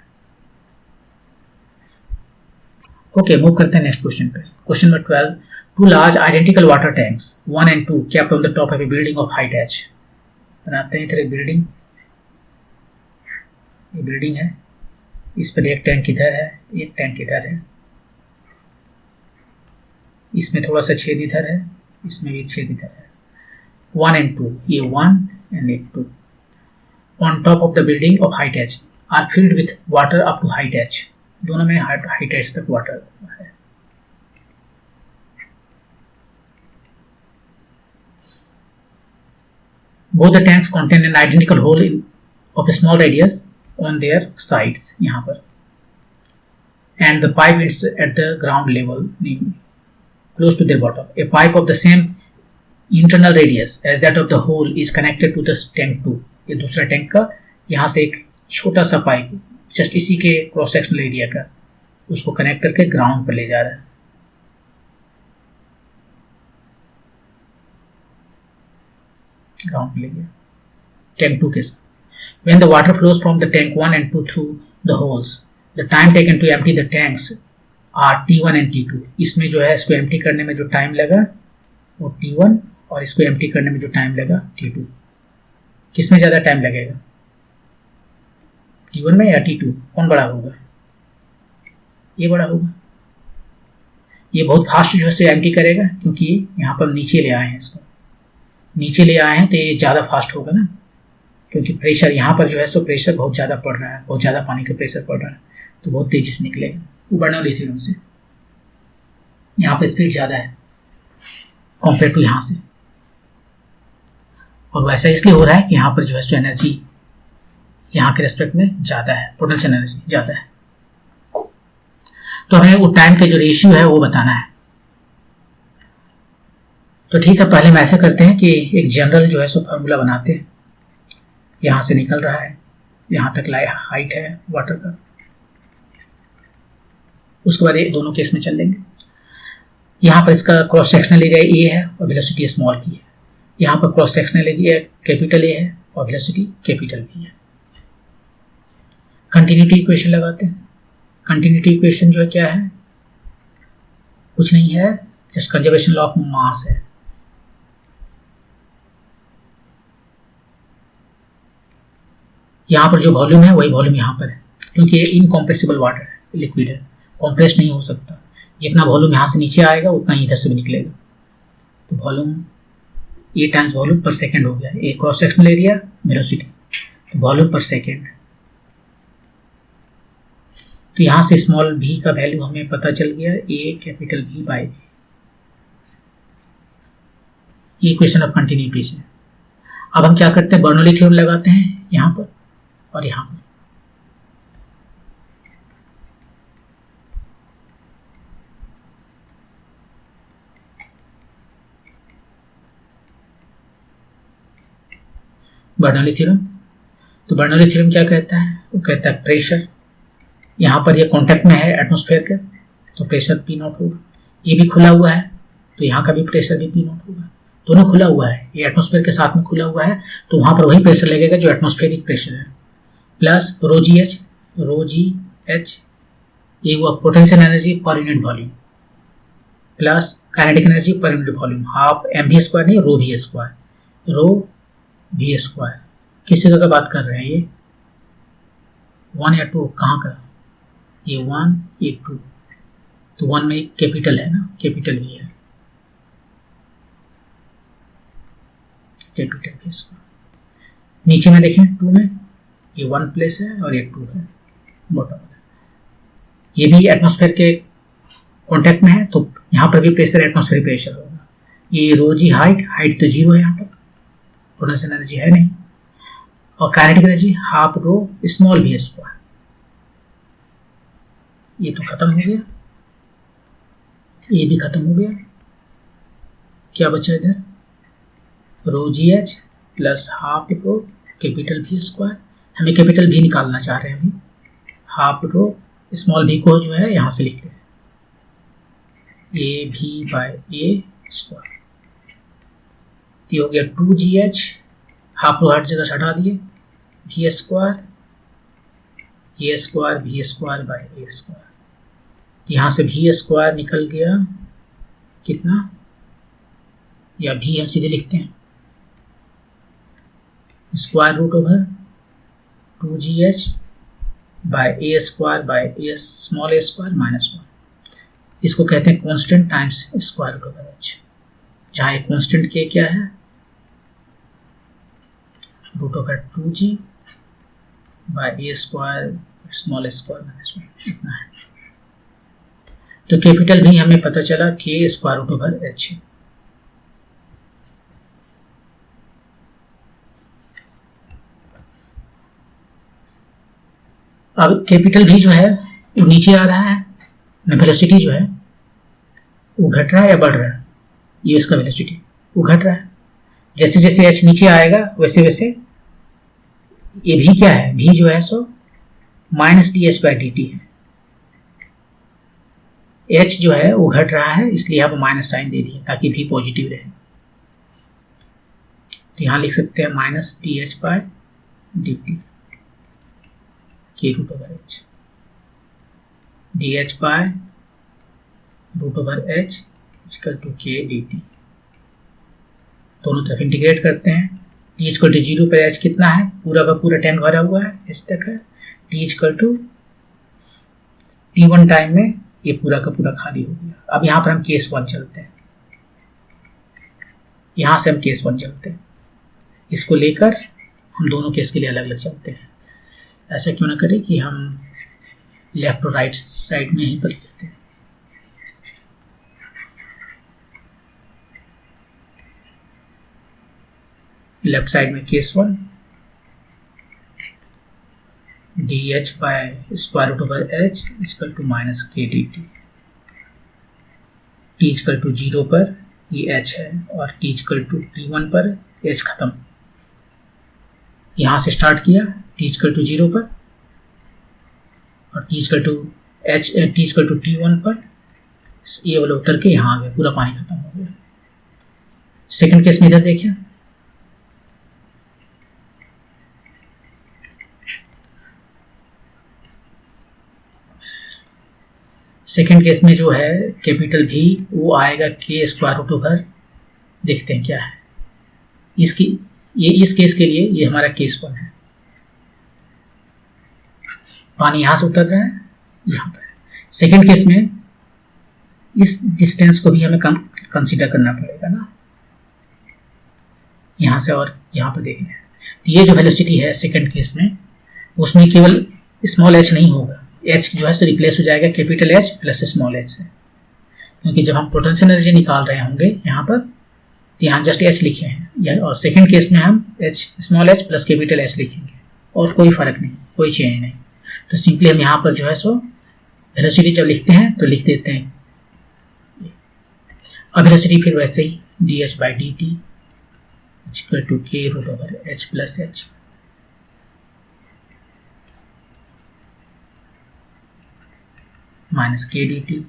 ओके, मूव करते हैं नेक्स्ट क्वेश्चन पे। Question number 12, 2 large identical water tanks 1 and 2 kept on the top of a building of height h। बनाते हैं इधर एक बिल्डिंग, ये बिल्डिंग है, इस पर एक टैंक इधर है, एक टैंक इधर है, इसमें थोड़ा सा छेद इधर है, इसमें भी छेद इधर है। 1 and 2, ये 1 and 2 on top of the building of height h are filled with water up to height h। दोनों में height h तक वाटर है। Both the tanks contain an identical hole of a small radius on their sides, यहाँ पर, and the pipe is at the ground level close to their bottom. A pipe of the same internal radius as that of the hole is connected to the tank 2। ये दूसरा टैंक का यहाँ से एक छोटा सा पाइप जस्ट इसी के क्रॉस सेक्शनल एरिया का, उसको कनेक्ट करके ग्राउंड पर ले जा रहा है। ग्राउंड पे ले गया टैंक 2 के साथ। When the water flows from the tank 1 and 2 through the holes, the time taken to empty the tanks are T1 and T2। इसमें जो है इसको एम्प्टी करने में जो टाइम लगा वो T1 और इसको एम्प्टी करने में जो टाइम लगा T2। किसमें ज़्यादा टाइम लगेगा, T1 में या T2? कौन बड़ा होगा? ये बड़ा होगा। ये बहुत फास्ट जो है एम्प्टी करेगा क्योंकि यहाँ पर नीचे ले आए हैं, इसको नीचे ले आए हैं तो ये ज़्यादा फास्ट होगा ना, क्योंकि प्रेशर यहाँ पर जो है सो प्रेशर बहुत ज़्यादा पड़ रहा है, बहुत ज़्यादा पानी का प्रेशर पड़ रहा है, तो बहुत तेज़ी से निकलेगा। वो बर्नौली से यहाँ पर स्पीड ज़्यादा है कंपेयर टू यहाँ से, और वैसा इसलिए हो रहा है कि यहाँ पर जो है सो एनर्जी यहाँ के रेस्पेक्ट में ज़्यादा है, पोटेंशियल एनर्जी ज़्यादा है। तो हमें वो टाइम के जो रेशियो है वो बताना है। तो ठीक है, पहले हम ऐसे करते हैं कि एक जनरल जो है सो फार्मूला बनाते हैं। यहाँ से निकल रहा है, यहाँ तक हाइट है वाटर का, उसके बाद ये दोनों केस में चल लेंगे। यहाँ पर इसका क्रॉस सेक्शनल एरिया ए है और वेलोसिटी स्मॉल की है, यहाँ पर cross sectional area capital A है और वेलोसिटी कैपिटल बी है। कंटिन्यूटी इक्वेशन लगाते हैं। कंटिन्यूटी इक्वेशन जो है क्या है, कुछ नहीं है, just conservation law of mass है। यहाँ पर जो वॉल्यूम है वही वॉल्यूम यहाँ पर है, क्योंकि ये इनकॉम्प्रेसिबल वाटर है, लिक्विड है, कॉम्प्रेस नहीं हो सकता। जितना वॉल्यूम यहाँ से नीचे आएगा उतना ही इधर से भी निकलेगा। तो वॉल्यूम ए टाइम्स वॉल्यूम पर सेकेंड हो गया, ए क्रॉस सेक्शनल एरिया वेलोसिटी, तो वॉल्यूम पर सेकेंड। तो यहाँ से स्मॉल भी का वैल्यू हमें पता चल गया, ए कैपिटल भी बाई बी। ये इक्वेशन ऑफ कंटिन्यूटी से। अब हम क्या करते हैं, बर्नौली थ्योरम लगाते हैं यहाँ पर और यहाँ पर। Bernoulli theorem. तो बर्नौली थ्योरम क्या कहता है? वो कहता है प्रेशर, यहाँ पर ये कॉन्टैक्ट में है एटमॉस्फेयर के, तो प्रेशर पी नॉट होगा। ये भी खुला हुआ है तो यहाँ का भी प्रेशर भी पी नॉट होगा। दोनों खुला हुआ है, ये एटमॉस्फेयर के साथ में खुला हुआ है, तो वहाँ पर वही प्रेशर लगेगा जो एटमॉस्फेरिक प्रेशर है, प्लस रो जी एच ये हुआ potential energy per unit volume, plus kinetic energy per unit volume, half m v square नहीं रो वी स्क्वायर। किस जगह का बात कर रहे हैं ये? 1 या 2? कहाँ का? ये 1 ये 2, तो 1 में कैपिटल है ना, कैपिटल भी है, कैपिटल भी स्क्वायर। नीचे में देखें 2 में ये 1 प्लस है और ये 2 है बॉटम में। ये भी एटमॉस्फेयर के कांटेक्ट में है, तो यहाँ पर भी प्रेशर एटमॉस्फेरिक प्रेशर होगा। ये रो जी हाइट तो 0 है, यहाँ पर पोटेंशियल एनर्जी है नहीं, और kinetic energy half rho small v square. ये तो खत्म हो गया, ये भी खत्म हो गया। क्या बचा इधर? रो जी H plus half rho capital V square. हमें कैपिटल भी निकालना चाह रहे हैं अभी, हाफ रो स्मॉल भी को जो है यहाँ से लिख लें ए भी बाय ए स्क्वायर। ये हो गया 2GH, हाफ रो हर जगह से हटा दिए, v square a square v square by a square. यहाँ से वी स्क्वायर निकल गया कितना, या भी हम सीधे लिखते हैं square root over 2GH by a square by a small a square minus 1। इसको कहते हैं constant times square root over h, जहाँ एक कांस्टेंट के क्या है root over 2G by a square small a square minus 1 इतना है। तो कैपिटल भी हमें पता चला के स्क्वायर रूट ओवर एच है। अब कैपिटल भी जो है वो नीचे आ रहा है, वेलोसिटी जो है वो घट रहा है या बढ़ रहा है? ये इसका वेलोसिटी वो घट रहा है। जैसे जैसे एच नीचे आएगा वैसे वैसे ये भी क्या है, भी जो है so minus D H by D T है। एच जो है वो घट रहा है, इसलिए यहाँ पर माइनस साइन दे दिए ताकि भी पॉजिटिव रहे। तो यहाँ लिख सकते हैं minus D H by D T K root over H, D H by root over H equal to K D T. दोनों तरफ इंटीग्रेट करते हैं। टी इक्वल टू 0 पर एच कितना है, पूरा का पूरा 10 भरा हुआ है एच तक है। T equal to T1 time में ये पूरा का पूरा खाली हो गया। अब यहाँ पर हम केस 1 चलते हैं, यहाँ से हम केस 1 चलते हैं, इसको लेकर हम दोनों केस के लिए अलग अलग चलते हैं। ऐसा क्यों ना करें कि हम लेफ्ट और राइट साइड में ही कर देते हैं। लेफ्ट साइड में case 1 D H by square root over H equal to minus K D T. T equal to 0 पर ये एच है और टी इक्वल टू T1 पर एच खत्म। यहाँ से स्टार्ट किया टी इक्वल टू 0 पर और t equal to h t equal to T1 पर ये वाला उतर के यहाँ आ गया, पूरा पानी खत्म हो गया। सेकंड केस में इधर देखिए, सेकंड केस में जो है कैपिटल भी वो आएगा के स्क्वायर रूट ओवर, देखते हैं क्या है इसकी। ये इस केस के लिए ये हमारा केस 1 है, पानी यहां से उतर रहा है यहाँ पर। सेकंड केस में इस डिस्टेंस को भी हमें कंसीडर करना पड़ेगा ना, यहाँ से और यहाँ पर देखें। तो ये जो वेलोसिटी है सेकंड केस में, उसमें केवल स्मॉल एच नहीं होगा, एच जो है तो रिप्लेस हो जाएगा capital H plus small H से, क्योंकि जब हम पोटेंशियल एनर्जी निकाल रहे होंगे यहाँ पर तो यहाँ जस्ट एच लिखे हैं, और सेकंड केस में हम H small H plus capital H लिखेंगे और कोई फर्क नहीं, कोई चेंज नहीं। तो सिंपली हम यहाँ पर जो है सो वेलोसिटी जब लिखते हैं तो लिख देते हैं, अब वेलोसिटी फिर वैसे ही D H by D T equal to K root over H plus H minus K D T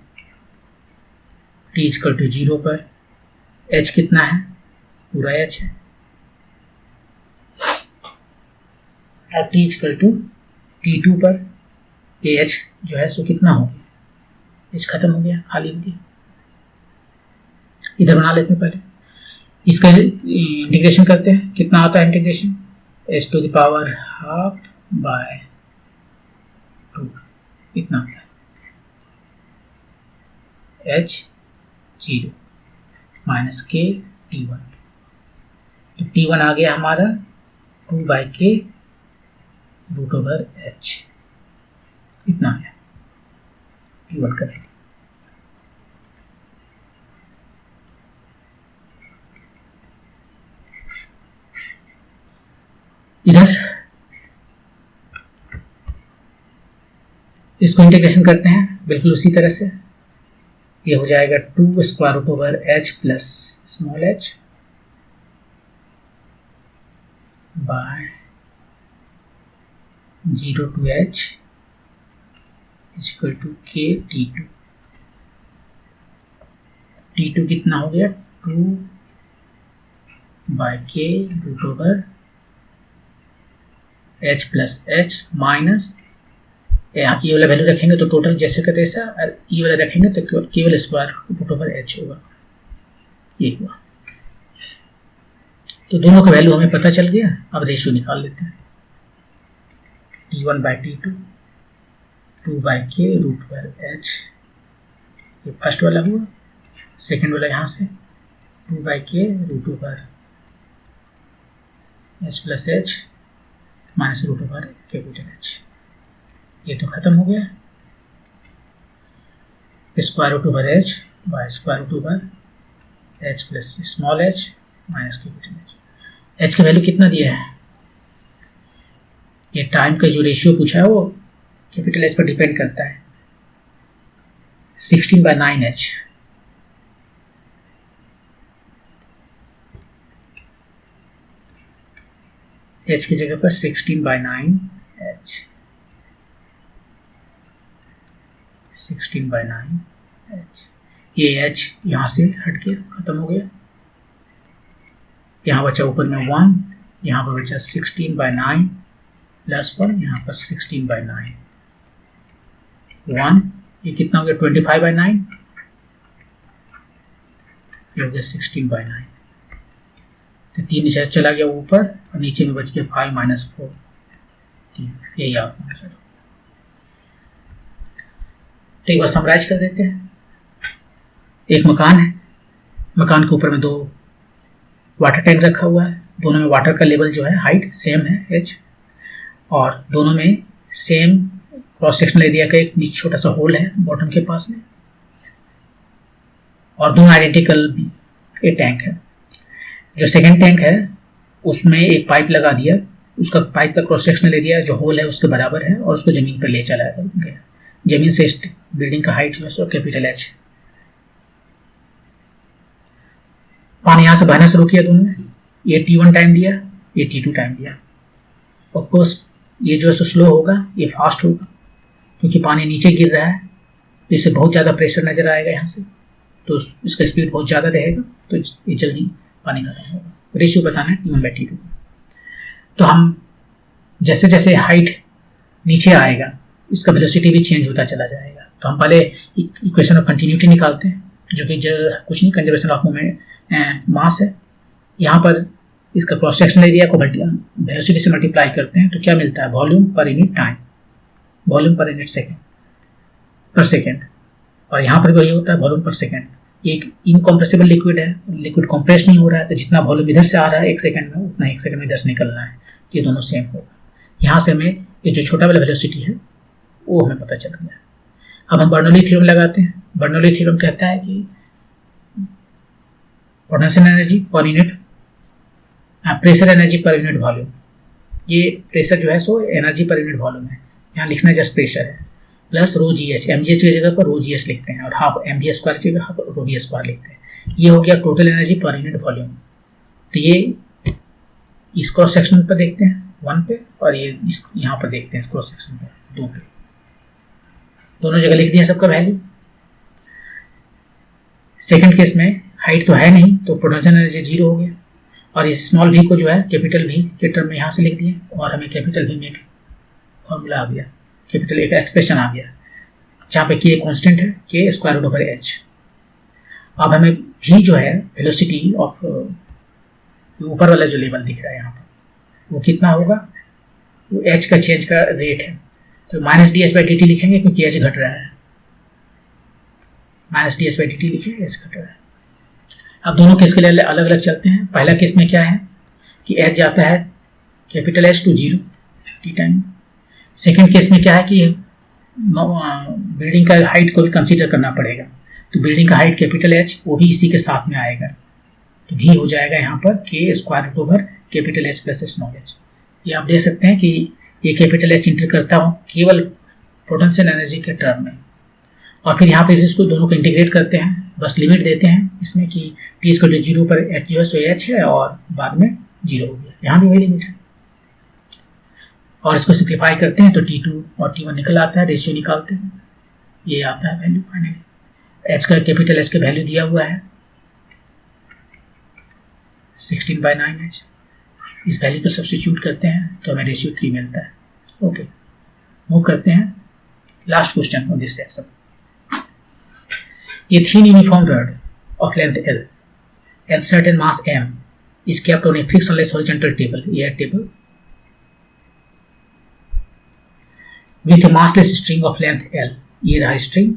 T equal to 0 पर एच कितना है, पूरा एच है, और टी इक्वल टू T2 पर ये एच जो है सो कितना हो गया, एच खत्म हो गया, खाली हो गया। इधर बना लेते हैं, पहले इसका इंटीग्रेशन करते हैं। कितना आता है integration, h to the power half by 2 इतना आता है, एच 0 माइनस के T1, तो T1 आ गया हमारा 2 by k root over H, इतना आया T1 का वैल्यू। इधर इसको इंटीग्रेशन करते हैं बिल्कुल उसी तरह से, ये हो जाएगा 2 square root over H plus small h by 0 to h equal to k T2। T2 कितना हो गया, 2 by k root over H plus H minus, यहाँ ये वाला वैल्यू रखेंगे तो टोटल जैसे का तैसा, और ये वाला रखेंगे तो केवल स्क्वायर रूट ओवर एच होगा, ये हुआ। तो दोनों का वैल्यू हमें पता चल गया। अब रेशियो निकाल लेते हैं, T1 by T2 2 by k root over h, ये फर्स्ट वाला हुआ। सेकेंड वाला यहाँ से 2 by k root over H plus H minus root over capital h, ये तो खत्म हो गया। Square root over h by square root over H plus small h minus capital h. H का वैल्यू कितना दिया है, ये टाइम का जो रेशियो पूछा है वो कैपिटल एच पर डिपेंड करता है, 16/9h। एच की जगह पर 16/9h, 16/9h। ये एच यहाँ से हट गया, खत्म हो गया। यहाँ बचा ऊपर में 1, यहाँ पर बचा 16/9 प्लस 1, यहाँ पर 16/9 1, ये कितना हो गया 25/9, ये हो गया 16/9। तो 3 निशान चला गया ऊपर और नीचे में बच गया 5 - 4, यही आपका आंसर। तो एक बार समराइज कर देते हैं। एक मकान है, मकान के ऊपर में 2 वाटर टैंक रखा हुआ है, दोनों में वाटर का लेवल जो है हाइट सेम है h, और दोनों में सेम क्रॉस सेक्शनल एरिया का एक नीचे छोटा सा होल है बॉटम के पास में, और दोनों आइडेंटिकल ये टैंक है। जो सेकेंड टैंक है उसमें एक पाइप लगा दिया, उसका पाइप का क्रॉस सेक्शनल एरिया जो होल है उसके बराबर है, और उसको जमीन पर ले चला गया। जमीन से बिल्डिंग का हाइट जो है सो कैपिटल एच। पानी यहाँ से बहना शुरू किया दोनों ने, ये T1 टाइम दिया, ये T2 टाइम दिया। ऑफकोर्स ये जो है सो स्लो होगा, ये फास्ट होगा, क्योंकि पानी नीचे गिर रहा है, तो इससे बहुत ज़्यादा प्रेशर नजर आएगा यहाँ से, तो इसका स्पीड बहुत ज़्यादा रहेगा, तो ये जल्दी पानी खत्म होगा। रेशियो बताना है T1/T2। तो हम जैसे जैसे हाइट नीचे आएगा इसका वेलोसिटी भी चेंज होता चला जाएगा। तो हम पहले इक्वेशन ऑफ कंटिन्यूटी निकालते हैं, जो कि कुछ नहीं, कंजर्वेशन ऑफ मोमेंट मास है। यहाँ पर इसका क्रॉस सेक्शनल एरिया को वेलोसिटी से मल्टीप्लाई करते हैं, तो क्या मिलता है, volume per unit time, volume per unit second पर सेकेंड, और यहाँ पर भी वही होता है, वॉल्यूम पर सेकेंड। ये एक इनकम्प्रेसिबल लिक्विड है, लिक्विड कॉम्प्रेस नहीं हो रहा है, तो जितना वॉल्यूम इधर से आ रहा है 1 सेकेंड में, उतना 1 सेकेंड में इधर से निकलना है, ये दोनों सेम होगा। यहाँ से हमें ये जो छोटा वाला वेलोसिटी है वो हमें पता चल गया। अब हम बर्नौली थ्योरम लगाते हैं। बर्नौली थ्योरम कहता है कि potential energy per unit pressure energy per unit volume, ये प्रेशर जो है सो एनर्जी पर यूनिट वॉल्यूम है, यहाँ लिखना जस्ट प्रेशर है, प्लस रो जी एच, एम जी एच की जगह पर रो जी एच लिखते हैं, और हाफ एम बी स्क्वायर की जगह रो बी स्क्वायर लिखते हैं। ये हो गया total energy per unit volume. तो ये इस क्रॉस सेक्शन पर देखते हैं 1 पे, और ये इस यहाँ पर देखते हैं क्रॉस सेक्शन पर 2 पे। दोनों जगह लिख दिया सबका वैल्यू। सेकंड केस में हाइट तो है नहीं, तो पोटेंशियल एनर्जी 0 हो गया, और इस स्मॉल v को जो है कैपिटल V के टर्म में यहाँ से लिख दिए, और हमें कैपिटल V में एक फॉर्मूला आ गया, कैपिटल एक एक्सप्रेशन आ गया, जहाँ पे k कांस्टेंट है, k square root over h। अब हमें v जो है वेलोसिटी ऑफ ऊपर वाला जो लेवल दिख रहा है यहाँ पर, वो कितना होगा, वो h का चेंज का रेट है, तो minus D S by D T लिखेंगे क्योंकि h घट रहा है, minus D S by D T लिखिए, h घट रहा है। अब दोनों केस के लिए अलग अलग चलते हैं। पहला केस में क्या है कि h जाता है capital H to 0 t time. Second case में क्या है कि बिल्डिंग का हाइट को भी कंसीडर करना पड़ेगा, तो बिल्डिंग का हाइट कैपिटल H वो भी इसी के साथ में आएगा, तो भी हो जाएगा यहाँ पर k square root over capital H plus small h। ये आप देख सकते हैं कि ये कैपिटल H इंटर करता हूँ केवल पोटेंशियल एनर्जी के टर्म में, और फिर यहाँ पे इसको दोनों को इंटीग्रेट करते हैं, बस लिमिट देते हैं इसमें कि t इसको 0 पर h जो है सो h है, और बाद में 0 हो गया, यहाँ भी वही लिमिट है। और इसको सिंप्लीफाई करते हैं तो t2 और t1 निकल आता है, रेशियो निकालते हैं, ये आता है वैल्यू फाइनली। h का कैपिटल H का वैल्यू दिया हुआ है 16/9h, इस वैल्यू को सब्स्टिट्यूट करते हैं तो हमें रेशियो 3 मिलता है। ओके, मूव करते हैं last question of this section. A thin uniform rod of length L and certain mass M is kept on a fixed unless horizontal table, air table, with a massless string of length L, ये रहा string,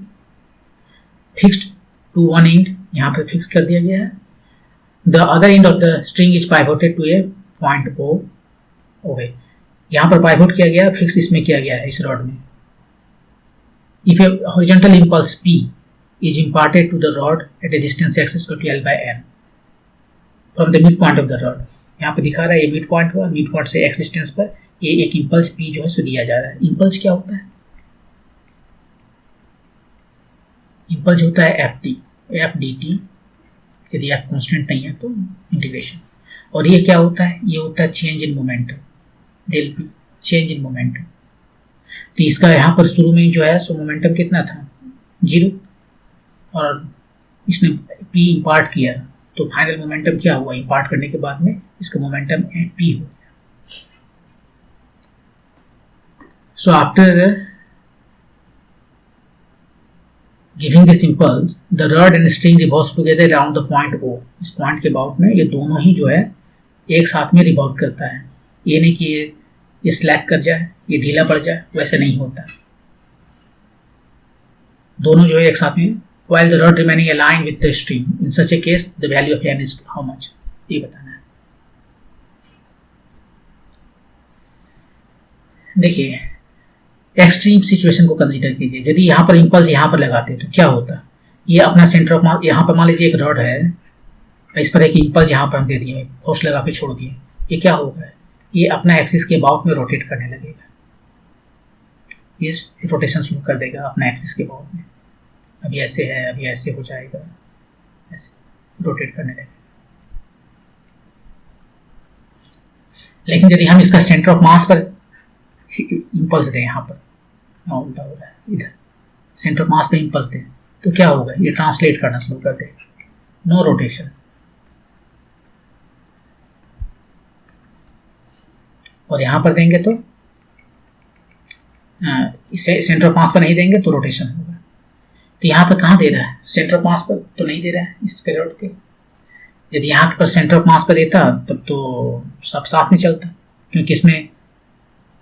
fixed to one end, यहाँ पे fix कर दिया गया है। The other end of the string is pivoted to a point O, okay, यहाँ पर pivot किया गया, fix इसमें किया गया है इस rod में। If a horizontal impulse P is imparted to the rod at a distance x is equal to L by n from the midpoint of the rod, यहाँ पे दिखा रहा है ये मिड पॉइंट हुआ, मिड पॉइंट से x डिस्टेंस पर ये एक इम्पल्स p जो है सो दिया जा रहा है। इम्पल्स क्या होता है, इम्पल्स होता है f dt, यदि f कांस्टेंट नहीं है तो इंटीग्रेशन, और ये क्या होता है, ये होता है change in momentum, del p, change in momentum. तो इसका यहाँ पर शुरू में जो है सो मोमेंटम कितना था 0, और इसने p इम्पार्ट किया, तो फाइनल मोमेंटम क्या हुआ, इम्पार्ट करने के बाद में इसका मोमेंटम p हो गया। So after giving this impulse the rod and string revolves together around the point O, इस पॉइंट के अबाउट में ये दोनों ही जो है एक साथ में रिवॉल्व करता है, ये नहीं कि ये स्लैक कर जाए, ये ढीला पड़ जाए, वैसे नहीं होता, दोनों जो है एक साथ में, while the rod remaining aligned with the string. In such a case, the value of n is how much? ये बताना है। देखिए एक्सट्रीम सिचुएशन को कंसीडर कीजिए, यदि यहाँ पर इम्पल्स यहाँ पर लगाते तो क्या होता, ये अपना सेंटर ऑफ मास, यहाँ पर मान लीजिए एक रॉड है, इस पर एक इम्पल्स यहाँ पर हम दे दिए, फोर्स लगा के छोड़ दिए, ये क्या होगा, ये अपना एक्सिस के अबाउट में रोटेट करने लगेगा, ये रोटेशन शुरू कर देगा अपना एक्सिस के अबाउट में, अभी ऐसे है, अभी ऐसे हो जाएगा, ऐसे रोटेट करने लगेगा। लेकिन यदि हम इसका सेंटर ऑफ मास पर इंपल्स दें, यहाँ पर उल्टा हो रहा है, इधर सेंटर ऑफ मास पे इंपल्स दें तो क्या होगा, ये ट्रांसलेट करना शुरू कर देगा, नो रोटेशन। और यहाँ पर देंगे तो इसे सेंटर ऑफ मास पर नहीं देंगे तो रोटेशन होगा। तो यहाँ पर कहाँ दे रहा है, सेंटर ऑफ मास पर तो नहीं दे रहा है इसके रॉड के, यदि यहाँ पर सेंटर ऑफ मास पर देता तब तो सब साथ में चलता, क्योंकि इसमें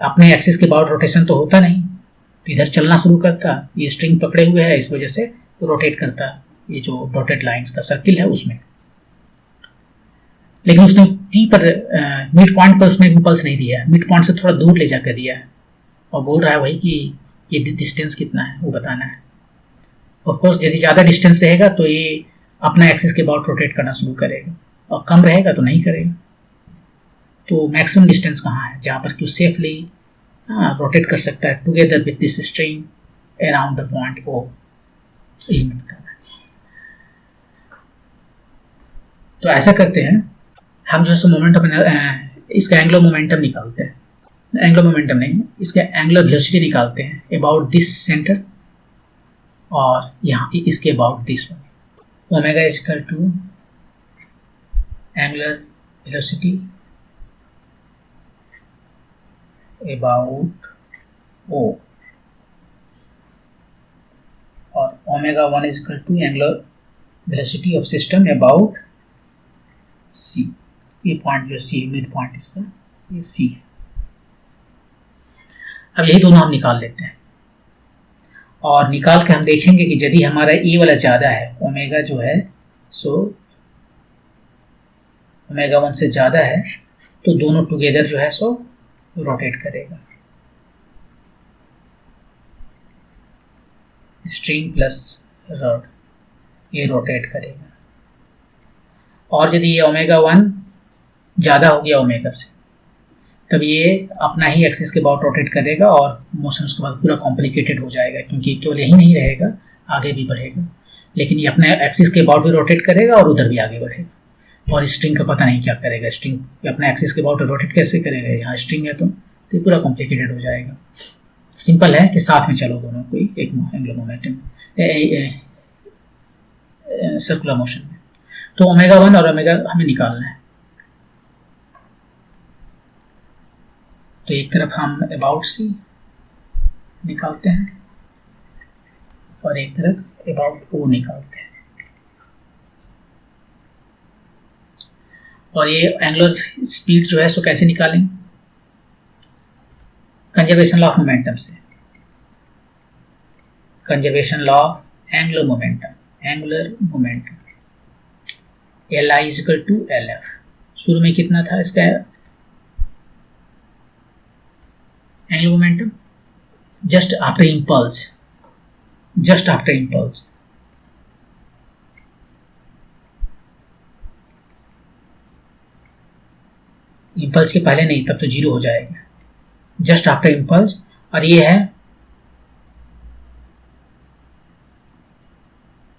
अपने एक्सिस के अबाउट रोटेशन तो होता नहीं, तो इधर चलना शुरू करता, ये स्ट्रिंग पकड़े हुए है इस वजह से रोटेट करता, ये जो डॉटेड लाइंस का सर्किल है उसमें। लेकिन उसने पी पर मिड पॉइंट पर उसने इंपल्स नहीं दिया है, मिड पॉइंट से थोड़ा दूर ले जाकर दिया है, और बोल रहा है वही कि ये डिस्टेंस कितना है वो बताना है। ऑफकोर्स यदि ज़्यादा डिस्टेंस रहेगा तो ये अपना एक्सिस के अबाउट रोटेट करना शुरू करेगा, और कम रहेगा तो नहीं करेगा। तो मैक्सिमम डिस्टेंस कहाँ है जहाँ पर तू सेफली रोटेट कर सकता है together with this string around the point O, यही मैं बताना है। तो ऐसा करते हैं हम जो है सो मोमेंट ऑफ इसका एंगुलर मोमेंटम निकालते हैं, एंगुलर मोमेंटम नहीं, इसका एंगुलर वेलोसिटी निकालते हैं अबाउट दिस सेंटर और यहाँ इसके about this one. Omega is equal to angular velocity about O और omega one is equal to angular velocity of system about C. ये पॉइंट जो सी मिड पॉइंट इसका ये सी है। अब यही दोनों हम निकाल लेते हैं और निकाल के हम देखेंगे कि यदि हमारा ए वाला ज़्यादा है, ओमेगा जो है सो ओमेगा वन से ज़्यादा है, तो दोनों टुगेदर जो है सो रोटेट करेगा। स्ट्रिंग प्लस रॉड ये रोटेट करेगा। और यदि ये ओमेगा वन ज़्यादा हो गया ओमेगा से, तब ये अपना ही एक्सिस के अबाउट रोटेट करेगा और मोशन उसके बाद पूरा कॉम्प्लिकेटेड हो जाएगा, क्योंकि केवल यही नहीं रहेगा, आगे भी बढ़ेगा, लेकिन ये अपने एक्सिस के अबाउट भी रोटेट करेगा और उधर भी आगे बढ़ेगा। और स्ट्रिंग का पता नहीं क्या करेगा, स्ट्रिंग अपने एक्सिस के अबाउट रोटेट कैसे करेगा, यहाँ स्ट्रिंग है तो ये पूरा कॉम्प्लिकेटेड हो जाएगा। सिंपल है कि साथ में चलो दोनों कोई एक एंगुलर मोमेंटम सर्कुलर मोशन में। तो ओमेगा वन और ओमेगा हमें निकालना है। तो एक तरफ हम अबाउट सी निकालते हैं और एक तरफ अबाउट ओ निकालते हैं। और ये एंगुलर स्पीड जो है सो कैसे निकालेंगे, कंजर्वेशन लॉ ऑफ मोमेंटम से। Conservation law of angular momentum L I is equal to L F. शुरू में कितना था इसका angular momentum, just after impulse, impulse के पहले नहीं, तब तो जीरो हो जाएगा, जस्ट आफ्टर इम्पल्स। और ये है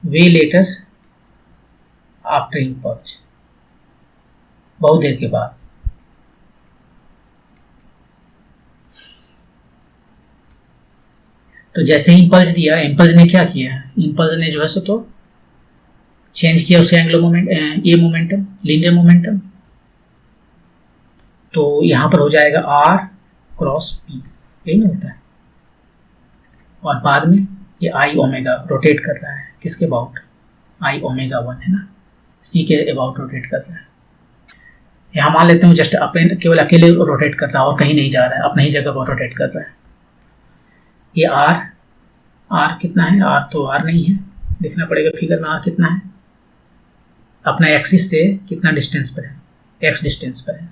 वे लेटर आफ्टर इम्पल्स, बहुत देर के बाद। तो जैसे ही इम्पल्स दिया, इम्पल्स ने क्या किया, इम्पल्स ने जो है सो तो चेंज किया उसके एंगुलर मोमेंट ये मोमेंटम, लीनियर मोमेंटम। तो यहां पर हो जाएगा आर क्रॉस पी, यही नहीं होता है। और बाद में ये आई ओमेगा रोटेट कर रहा है, किसके अबाउट, आई ओमेगा वन है ना, सी के अबाउट रोटेट कर रहा है। यहाँ मान लेते हैं जस्ट अपने केवल अकेले रोटेट कर रहा है और कहीं नहीं जा रहा है, अपनी ही जगह पर रोटेट कर रहा है। ये आर कितना है, आर तो आर नहीं है, देखना पड़ेगा फिगर में आर कितना है, अपना एक्सिस से कितना डिस्टेंस पर है, एक्स डिस्टेंस पर है,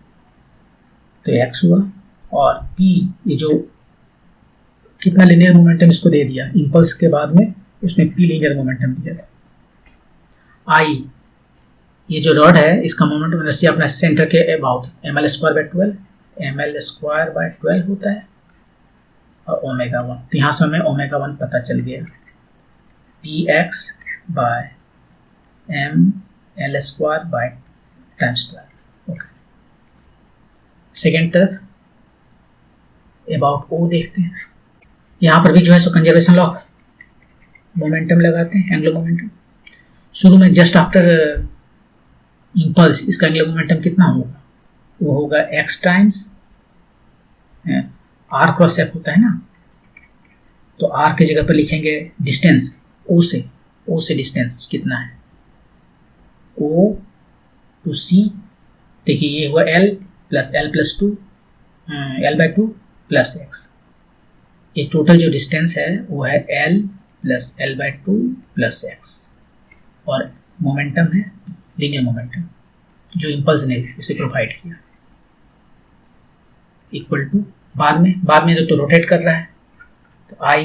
तो एक्स हुआ। और पी ये जो कितना लीनियर मोमेंटम इसको दे दिया इंपल्स के बाद में, उसमें पी लीनियर मोमेंटम दिया था। आई ये जो रॉड है इसका मोमेंटम एनर्जी अपना सेंटर के अबाउट ml² बाय 12 होता है और ओमेगा वन। तो यहाँ से हमें ओमेगा वन पता चल गया, px by ml² by times 12। Okay, second तरफ अबाउट ओ देखते हैं। यहाँ पर भी जो है सो कंजर्वेशन लॉ मोमेंटम लगाते हैं, एंगुलर मोमेंटम। शुरू में जस्ट आफ्टर इम्पल्स इसका एंगुलर मोमेंटम कितना होगा, वो होगा x times r cross F होता है ना, तो r की जगह पर लिखेंगे डिस्टेंस o से डिस्टेंस कितना है, o टू c। देखिए ये हुआ l plus 2 l/2 plus x। ये टोटल जो डिस्टेंस है वो है l plus l/2 plus x। और मोमेंटम है लीनियर मोमेंटम जो इम्पल्स ने इसे प्रोवाइड किया, इक्वल टू बाद में तो रोटेट कर रहा है, तो I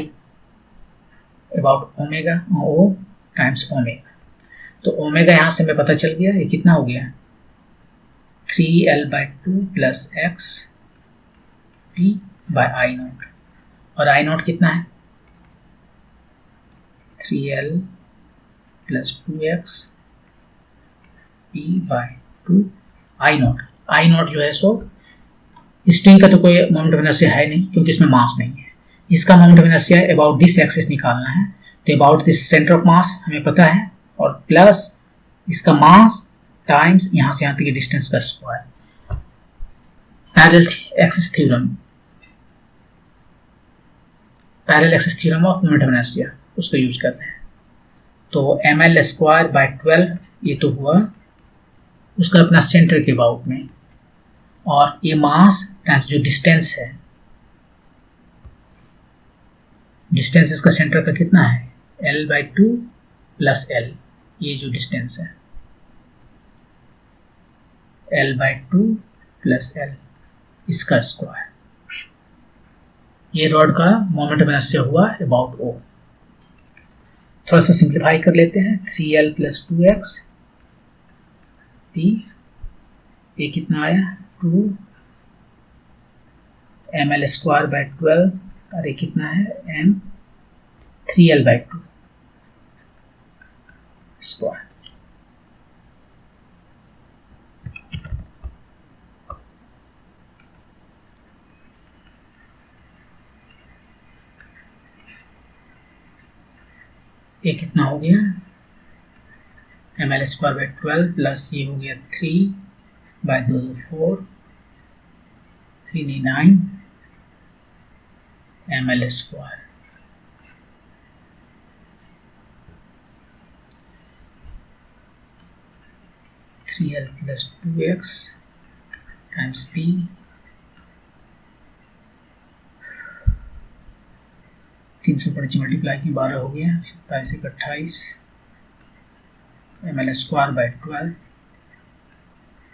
about omega O times omega. तो ओमेगा यहाँ से हमें पता चल गया, ये कितना हो गया 3l/2 plus x p by I naught. और आई नॉट कितना है 3l plus 2x p by 2 I naught. I naught जो है सो स्ट्रिंग का तो कोई मोमेंट ऑफ इनर्शिया है नहीं क्योंकि इसमें मास नहीं है। इसका moment of inertia about this axis निकालना है, तो अबाउट दिस सेंटर ऑफ मास हमें पता है, और प्लस इसका मास टाइम्स यहाँ से यहाँ तक की डिस्टेंस का square. Parallel axis theorem, parallel axis theorem of moment of inertia, उसको यूज करते हैं। तो ml स्क्वायर बाय 12 ये तो हुआ उसका अपना सेंटर के अबाउट में, और ये मास टाइम्स जो डिस्टेंस है, डिस्टेंस इसका सेंटर का कितना है l/2 प्लस l, ये जो डिस्टेंस है l/2 प्लस l, इसका स्क्वायर। ये रॉड का मोमेंट ऑफ इनर्शिया हुआ अबाउट O। थोड़ा सा सिंप्लीफाई कर लेते हैं, 3l प्लस 2x p, ये कितना आया 2 ml स्क्वायर बाय 12, और ये कितना है m 3l/2 स्क्वायर। ये कितना हो गया ml स्क्वायर बाय 12 प्लस ये हो गया 3 बाय 2 4, 3 9 ml square. Three l plus 2x times p, तीन सौ पर मल्टीप्लाई की 12 हो गया, 27 एक 28 ml स्क्वायर बाय 12,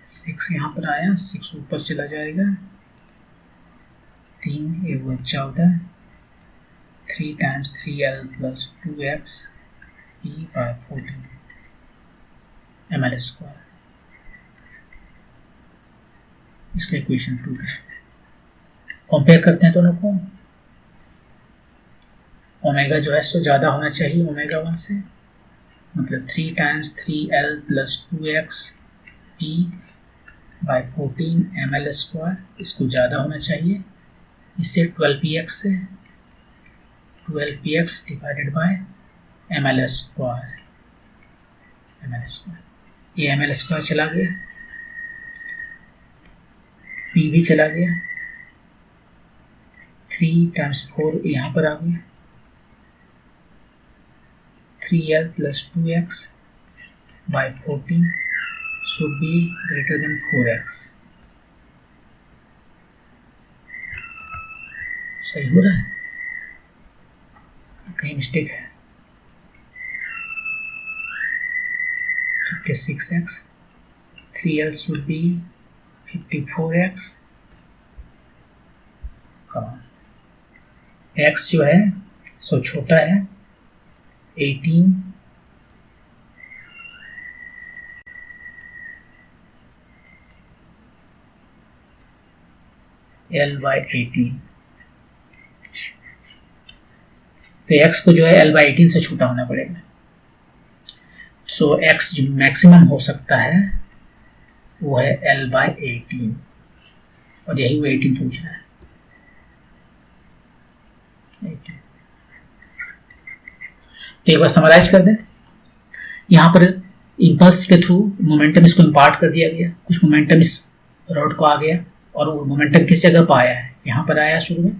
6 यहाँ पर आया, 6 ऊपर चला जाएगा, 3 एक 14, 3 times 3l plus 2x p by 14 ml square. इसका इक्वेशन 2 कंपेयर करते हैं दोनों को। ओमेगा जो है सो ज़्यादा होना चाहिए ओमेगा 1 से, मतलब 3 times 3l plus 2x p by 14 ml square, इसको ज़्यादा होना चाहिए। इससे 12px से 12px divided by ml square, ml square, ये ml स्क्वायर चला गया, p भी चला गया, 3 टाइम्स 4 यहाँ पर आ गया, 3l plus 2x by 14 should be greater than 4x। सही हो रहा है, कहीं मिस्टेक है। 56x, 3l should be 54x, x जो है सो छोटा है 18, l/18, तो x को जो है l/18 से छोटा होना पड़ेगा। सो x जो मैक्सिमम हो सकता है वो है l/18, और यही वो 18 पूछ रहा है। 18। तो एक बार समराइज कर दें, यहाँ पर इम्पल्स के थ्रू मोमेंटम इसको इम्पार्ट कर दिया गया, कुछ मोमेंटम इस रॉड को आ गया, और वो मोमेंटम किस जगह पर आया है, यहाँ पर आया शुरू में,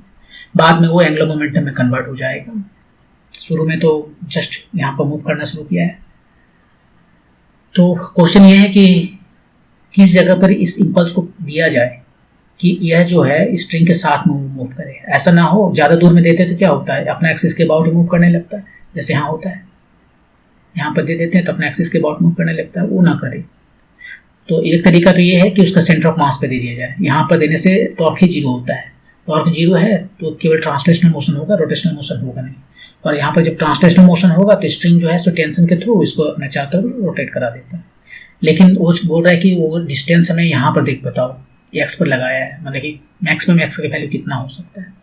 बाद में वो एंगुलर मोमेंटम में कन्वर्ट हो जाएगा। शुरू में तो जस्ट यहाँ पर मूव करना शुरू किया है। तो क्वेश्चन ये है कि किस जगह पर इस इम्पल्स को दिया जाए कि यह जो है स्ट्रिंग के साथ मूव करे। ऐसा ना हो ज़्यादा दूर में देते तो क्या होता है, अपना एक्सिस के अबाउट मूव करने लगता है, जैसे यहाँ होता है, यहाँ पर दे देते हैं तो अपना एक्सिस के अबाउट मूव करने लगता है, वो ना करे। तो एक तरीका तो ये है कि उसका सेंटर ऑफ मास पे दे दिया जाए। यहाँ पर देने से टॉर्क ही जीरो होता है, टॉर्क जीरो है तो केवल ट्रांसलेशनल मोशन होगा, रोटेशनल मोशन होगा नहीं। और यहाँ पर जब ट्रांसलेशनल मोशन होगा तो स्ट्रिंग जो है सो टेंशन के थ्रू इसको अपने चारों तरफ रोटेट करा देता है। लेकिन वो बोल रहा है कि वो डिस्टेंस हमें यहाँ पर देख बताओ, एक्स पर लगाया है, मतलब कि मैक्सिमम एक्स का वैल्यू कितना हो सकता है।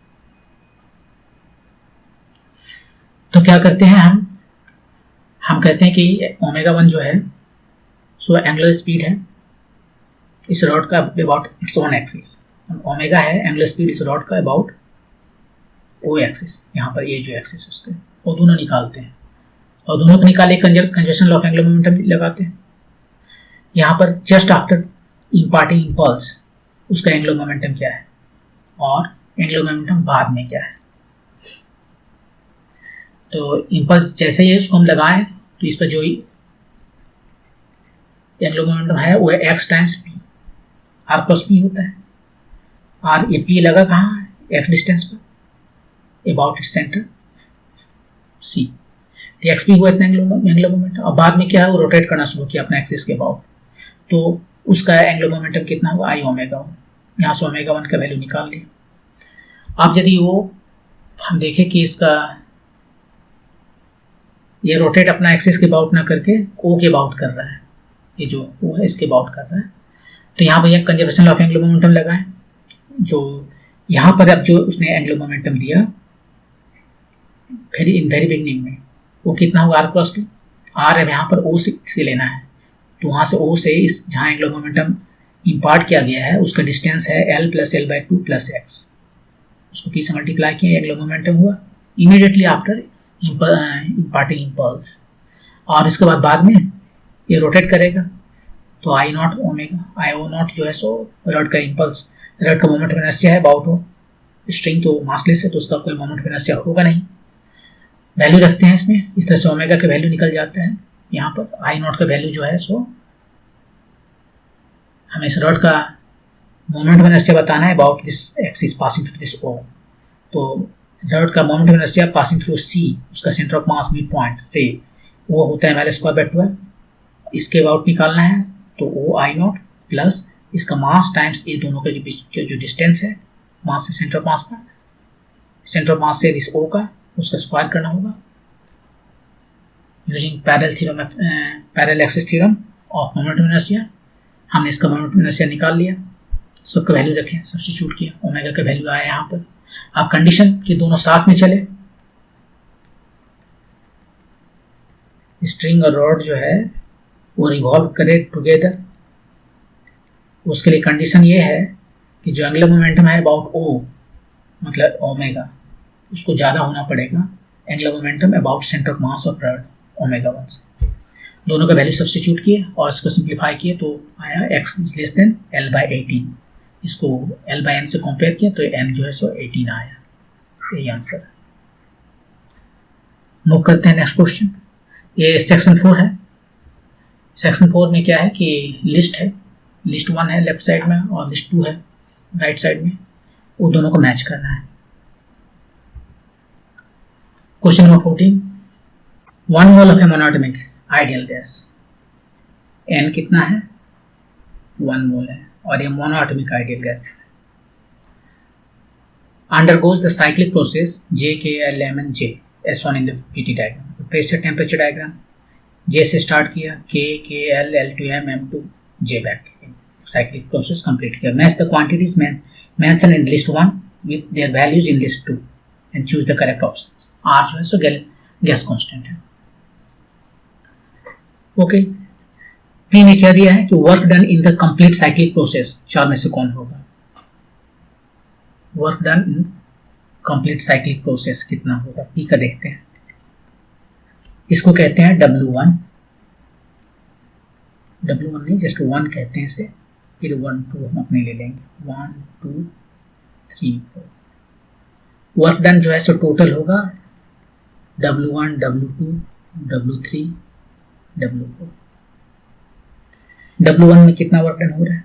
तो क्या करते हैं हम कहते हैं कि ओमेगा 1 जो है सो एंगुलर स्पीड है इस रॉड का about its own axis, omega है एंगुलर स्पीड इस रॉड का अबाउट ओ एक्सिस, यहाँ पर ये जो एक्सिस उसके, वो दोनों निकालते हैं और दोनों को निकाले conservation law of angular momentum लगाते हैं। यहाँ पर जस्ट आफ्टर इम्पार्टिंग इम्पल्स उसका एंगुलर मोमेंटम क्या है और एंगुलर मोमेंटम बाद में क्या है। तो इम्पल्स जैसे ही उसको हम लगाएं तो इस पर जो एंगुलर मोमेंटम है वो x times p, r plus p होता है। आर ये पी लगा कहाँ है, एक्स डिस्टेंस पर अबाउट इट्स सेंटर सी, तो एक्स पी हुआ इतना एंगुलर मोमेंटम। अब बाद में क्या है, वो रोटेट करना शुरू किया अपना एक्सिस के अबाउट, तो उसका एंगुलर मोमेंटम कितना हुआ, आई ओमेगा 1। यहाँ से ओमेगा 1 का वैल्यू निकाल लिया। अब यदि वो हम देखें कि इसका ये रोटेट अपना एक्सिस के अबाउट ना करके ओ के अबाउट कर रहा है, ये जो ओ है इसके अबाउट कर रहा है, तो यहाँ पर conservation law of angular momentum लगाएं। जो यहाँ पर अब जो उसने एंगुलर मोमेंटम दिया इन वेरी बिगनिंग में, वो कितना होगा, आर प्लस टू। आर अब यहाँ पर ओ से लेना है, तो वहाँ से ओ से इस जहाँ एंगुलर मोमेंटम इम्पार्ट किया गया है उसका डिस्टेंस है L plus L by two plus X, उसको पी से मल्टीप्लाई किया, एंगुलर मोमेंटम हुआ इमीडिएटली आफ्टर इम्पार्टिंग इम्पल्स। और इसके बाद में ये रोटेट करेगा, तो I naught omega, I O naught जो है सो रड का इम्पल्स, रड का मोमेंट ऑफ इनर्शिया है अबाउट हो, स्ट्रिंग तो मासलेस है तो उसका कोई मोमेंट ऑफ इनर्शिया होगा नहीं। वैल्यू रखते हैं इसमें, इस तरह से ओमेगा का वैल्यू निकल जाता है। यहाँ पर आई नॉट का वैल्यू जो है सो हमें इस रड का मोमेंट ऑफ इनर्शिया बताना है about this axis passing through this O, तो रड का moment of inertia passing through C, उसका centre of mass mid point से वो होता है एल स्क्वायर बाई 12, इसके अबाउट निकालना है, तो ओ आई नॉट प्लस इसका मास टाइम्स ये दोनों के जो डिस्टेंस है मास से सेंटर ऑफ मास का, सेंटर ऑफ मास से इस ओ का, उसका स्क्वायर करना होगा using parallel axis theorem of moment of inertia. हमने इसका मोमेंट ऑफ इनर्शिया निकाल लिया, सबका वैल्यू रखें, सब्स्टिट्यूट किया, ओमेगा का वैल्यू आया यहाँ पर। अब कंडीशन कि दोनों साथ में चले, स्ट्रिंग और रॉड जो है वो रिवॉल्व करे टुगेदर, उसके लिए कंडीशन ये है कि जो एंगुलर मोमेंटम है अबाउट ओ मतलब ओमेगा, उसको ज़्यादा होना पड़ेगा angular momentum about centre of mass of rod omega 1 से। दोनों का वैल्यू सब्स्टिट्यूट किए और इसको सिंप्लीफाई किए तो आया x is less than l by 18, इसको l बाई n से कंपेयर किया तो n जो है सो 18 आया, यही आंसर है। मूव करते हैं नेक्स्ट क्वेश्चन। ये सेक्शन 4 है। सेक्शन 4 में क्या है कि लिस्ट है, लिस्ट 1 है लेफ्ट साइड में और लिस्ट 2 है राइट साइड में, वो दोनों को मैच करना है। Question number 14, 1 mole of a monatomic ideal gas, n कितना है, 1 मोल है और ये मोनोटोमिक आइडियल गैस है। Undergoes the cyclic process J K L M N J as shown in the PT diagram. Pressure temperature diagram, J से स्टार्ट किया, K K L L to M M to J back, cyclic process complete किया। Match the quantities mention in list 1 with their values in list 2 and choose the correct options। R जो है सो गैस कांस्टेंट है। ओके, P ने क्या दिया है कि work done in the complete cyclic process, चार में से कौन होगा, work done in complete cyclic process कितना होगा, P का देखते हैं। इसको कहते हैं W1, W1 नहीं जस्ट 1 कहते हैं इसे, फिर 1 2 हम अपने ले लेंगे, 1 2 3 4। वर्क डन जो है सो टोटल होगा W1 W2 W3 W4। W1 में कितना वर्क डन हो रहा है,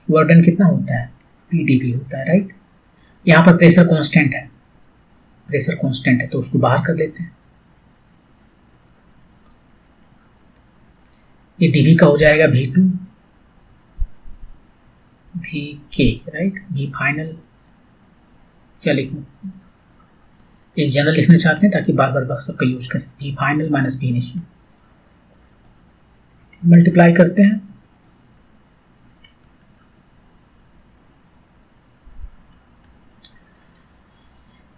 वर्क डन कितना होता है, PdV होता है, राइट। यहाँ पर प्रेशर कांस्टेंट है, प्रेशर कांस्टेंट है तो उसको बाहर कर लेते हैं, ये dV का हो जाएगा V2 VK, right. V final क्या लिखूं, एक जनरल लिखना चाहते हैं ताकि बार बार सबका यूज करें, V final minus V initial, multiply करते हैं।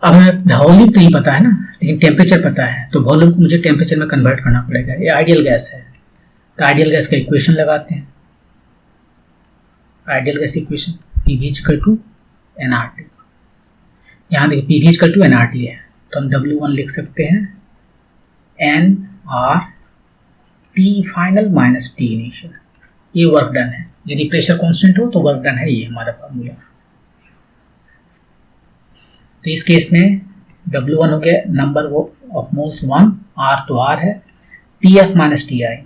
अब हमें वॉल्यूम तो ही पता है ना, लेकिन टेम्परेचर पता है, तो वॉल्यूम को मुझे टेम्परेचर में कन्वर्ट करना पड़ेगा। ये आइडियल गैस है तो आइडियल गैस का इक्वेशन लगाते हैं। Ideal gas equation p v equal to n r t. यहाँ देखिए p v equal to n r t है तो हम W1 लिख सकते हैं n r t final minus t initial. ये वर्क डन है, यदि प्रेशर कांस्टेंट हो तो वर्क डन है, ये हमारा फार्मूला। तो इस केस में W1 हो गया नंबर ऑफ मोल्स 1, R तो R है, TF माइनस टी आई,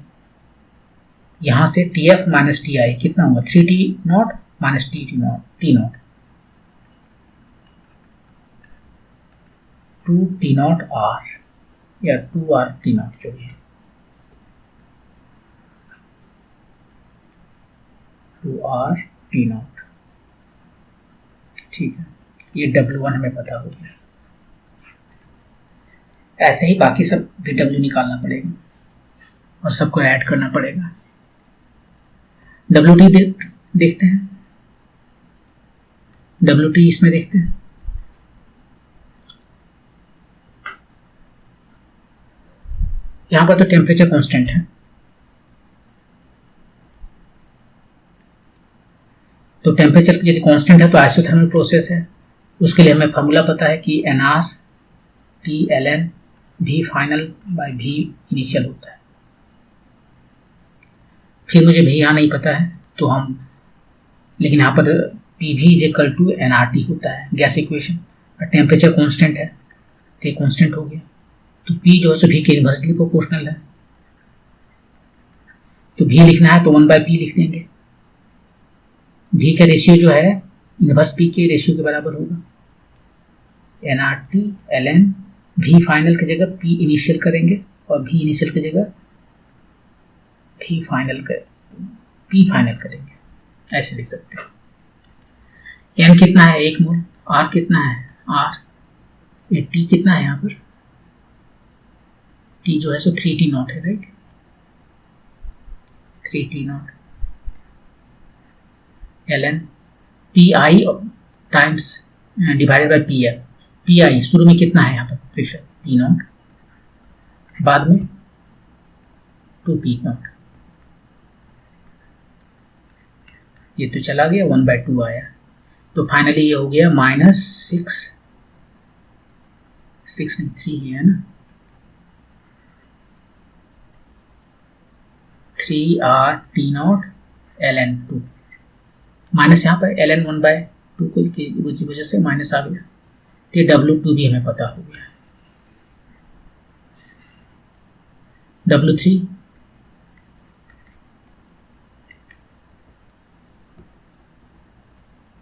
यहाँ से TF माइनस टी आई कितना होगा 3T not minus T not 2T not R या 2R T नॉट जो है 2R T नॉट। ठीक है, ये W1 हमें पता हो गया। ऐसे ही बाकी सब भी W निकालना पड़ेगा और सबको ऐड करना पड़ेगा। WT देखते हैं, WT इसमें देखते हैं। यहां पर तो टेम्परेचर कांस्टेंट है, तो टेम्परेचर यदि कांस्टेंट है तो आइसोथर्मल प्रोसेस है। उसके लिए हमें फार्मूला पता है कि NR T ln V final by V initial होता है। फिर मुझे भी यहाँ नहीं पता है तो हम, लेकिन यहाँ पर PV is equal to nRT होता है गैस इक्वेशन, और टेम्परेचर कांस्टेंट है तो ये कांस्टेंट हो गया। तो P जो है सो V के इन्वर्सली प्रोपोर्शनल है, तो V लिखना है तो 1/P लिख देंगे। V का रेशियो जो है इनवर्स P के रेशियो के बराबर होगा। nRT ln V फाइनल की जगह P इनिशियल करेंगे और V इनिशियल की जगह P फाइनल करेंगे, ऐसे लिख सकते हैं। N कितना है 1 मोल, R कितना है R, ये T कितना है यहाँ पर T जो है सो 3T नॉट है, right 3T not ln PI times divided by PF। PI शुरू में कितना है यहाँ पर प्रेशर P नॉट, बाद में 2P नॉट, ये तो चला गया 1/2 आया, तो फाइनली ये हो गया -6 नहीं 3 है ना, 3RT नॉट ln 2, माइनस यहाँ पर ln 1/2 की वजह से माइनस आ गया, तो W2 भी हमें पता हो गया। W3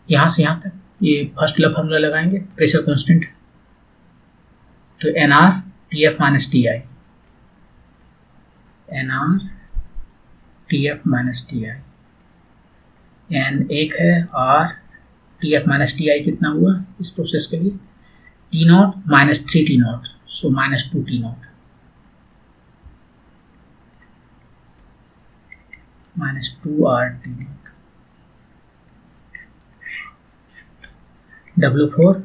यहाँ से यहाँ तक ये फर्स्ट वाला फॉर्मूला लगाएंगे, प्रेशर कांस्टेंट, तो NR TF minus T I, NR TF minus T I, N 1 है, R TF minus T I कितना हुआ इस प्रोसेस के लिए T not minus 3T not, so minus 2T not, minus 2RT not. W4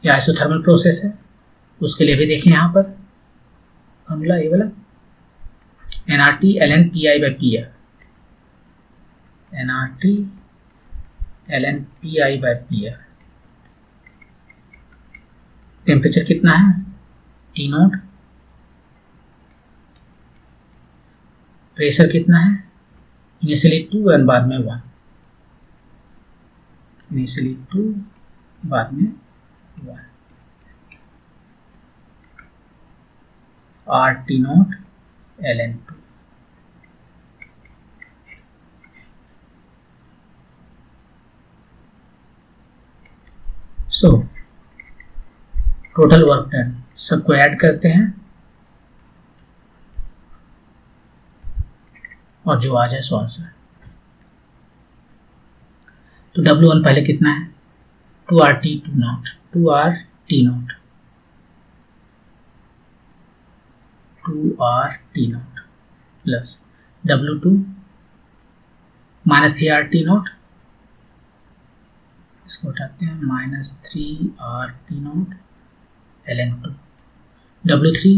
ये आइसोथर्मल प्रोसेस है, उसके लिए भी देखें यहाँ पर फॉर्मूला ये वाला nRT ln PI/PF, nRT ln PI/PF। Temperature कितना है T नॉट, प्रेशर कितना है इनिशियली 2 एंड बाद में 1, इनिशियली 2 बाद में 1, RT not ln 2। So total work done सबको ऐड करते हैं और जो आ जाए सो आंसर। तो W1 पहले कितना है 2RT 2 not, 2RT not, 2RT not plus W2 minus 3RT not, इसको उठाते हैं minus 3RT not ln 2, W3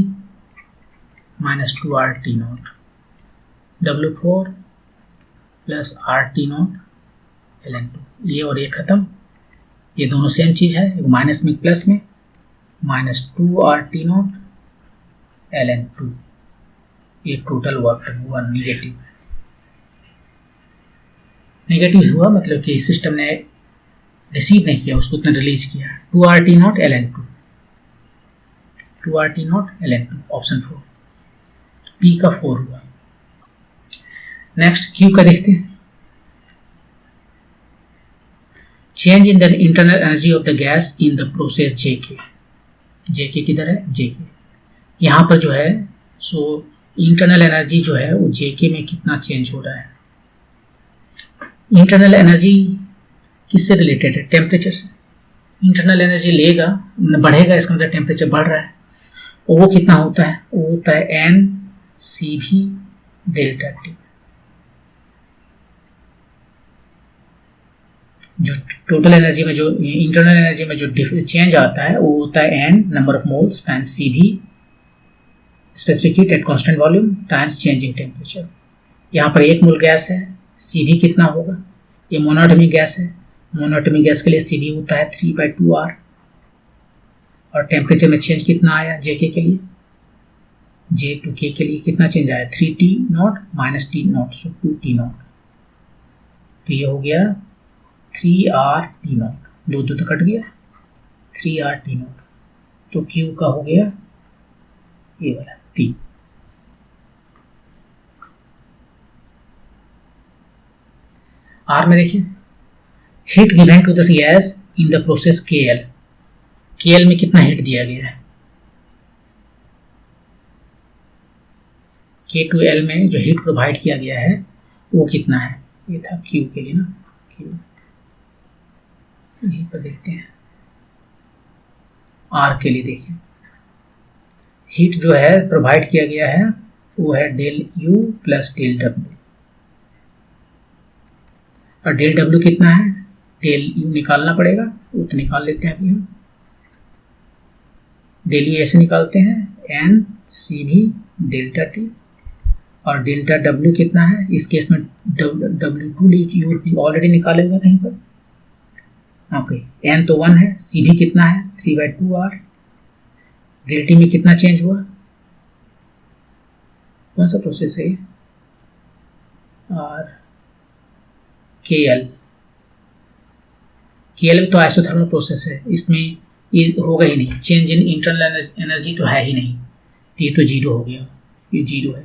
minus 2RT not W4 plus RT0 ln2, ये और ये खत्म, ये दोनों सेम चीज है, एक माइनस में प्लस में, -2RT0 ln2, ये टोटल वर्क हुआ निगेटिव। नेगेटिव हुआ मतलब कि सिस्टम ने रिसीव नहीं किया, उसको उतना रिलीज किया। 2RT0 ln2, 2RT0 ln2 option 4, P का 4 हुआ। नेक्स्ट Q का देखते हैं। Change in the internal energy of the gas in the process JK, JK किधर है, JK यहाँ पर जो है, सो इंटरनल एनर्जी जो है वो JK में कितना चेंज हो रहा है। इंटरनल एनर्जी किससे रिलेटेड है, टेम्परेचर से। इंटरनल एनर्जी लेगा, बढ़ेगा, इसका मतलब टेम्परेचर बढ़ रहा है। वो कितना होता है, वो होता है NCV डेल्टा T। जो टोटल एनर्जी में, जो इंटरनल एनर्जी में जो चेंज आता है वो होता है N number of moles times CV specific heat at constant volume times change in temperature. यहाँ पर 1 मोल गैस है, CV कितना होगा, ये मोनोएटॉमिक गैस है, मोनोएटॉमिक गैस के लिए CV होता है 3/2R, और टेम्परेचर में चेंज कितना आया JK के लिए, J2K के लिए कितना चेंज आया, 3T0 माइनस T0, सो 2T0, तो ये हो गया 3RT0, 2 तो कट गया, 3RT0, तो Q का हो गया ये वाला 3। R में देखिए, heat given to the gas in the process KL, KL में कितना हीट दिया गया है, K2L में जो हीट प्रोवाइड किया गया है वो कितना है, ये था Q के लिए ना, Q यहीं पर देखते हैं। R के लिए देखिए, हीट जो है प्रोवाइड किया गया है वो है del U plus del W, और डेल W कितना है, डेल U निकालना पड़ेगा, वो तो निकाल लेते हैं अभी हम। डेल U ऐसे निकालते हैं NCV डेल्टा T, और डेल्टा W कितना है, इस केस में W2 ऑलरेडी निकाले हुए कहीं पर, ओके। N तो 1 है, CV कितना है 3/2R, डेल T में कितना चेंज हुआ, कौन सा प्रोसेस है, और KL में तो आइसोथर्मल प्रोसेस है, इसमें ये होगा ही नहीं, चेंज इन इंटरनल एनर्जी तो है ही नहीं, तो ये तो 0 हो गया, ये 0 है।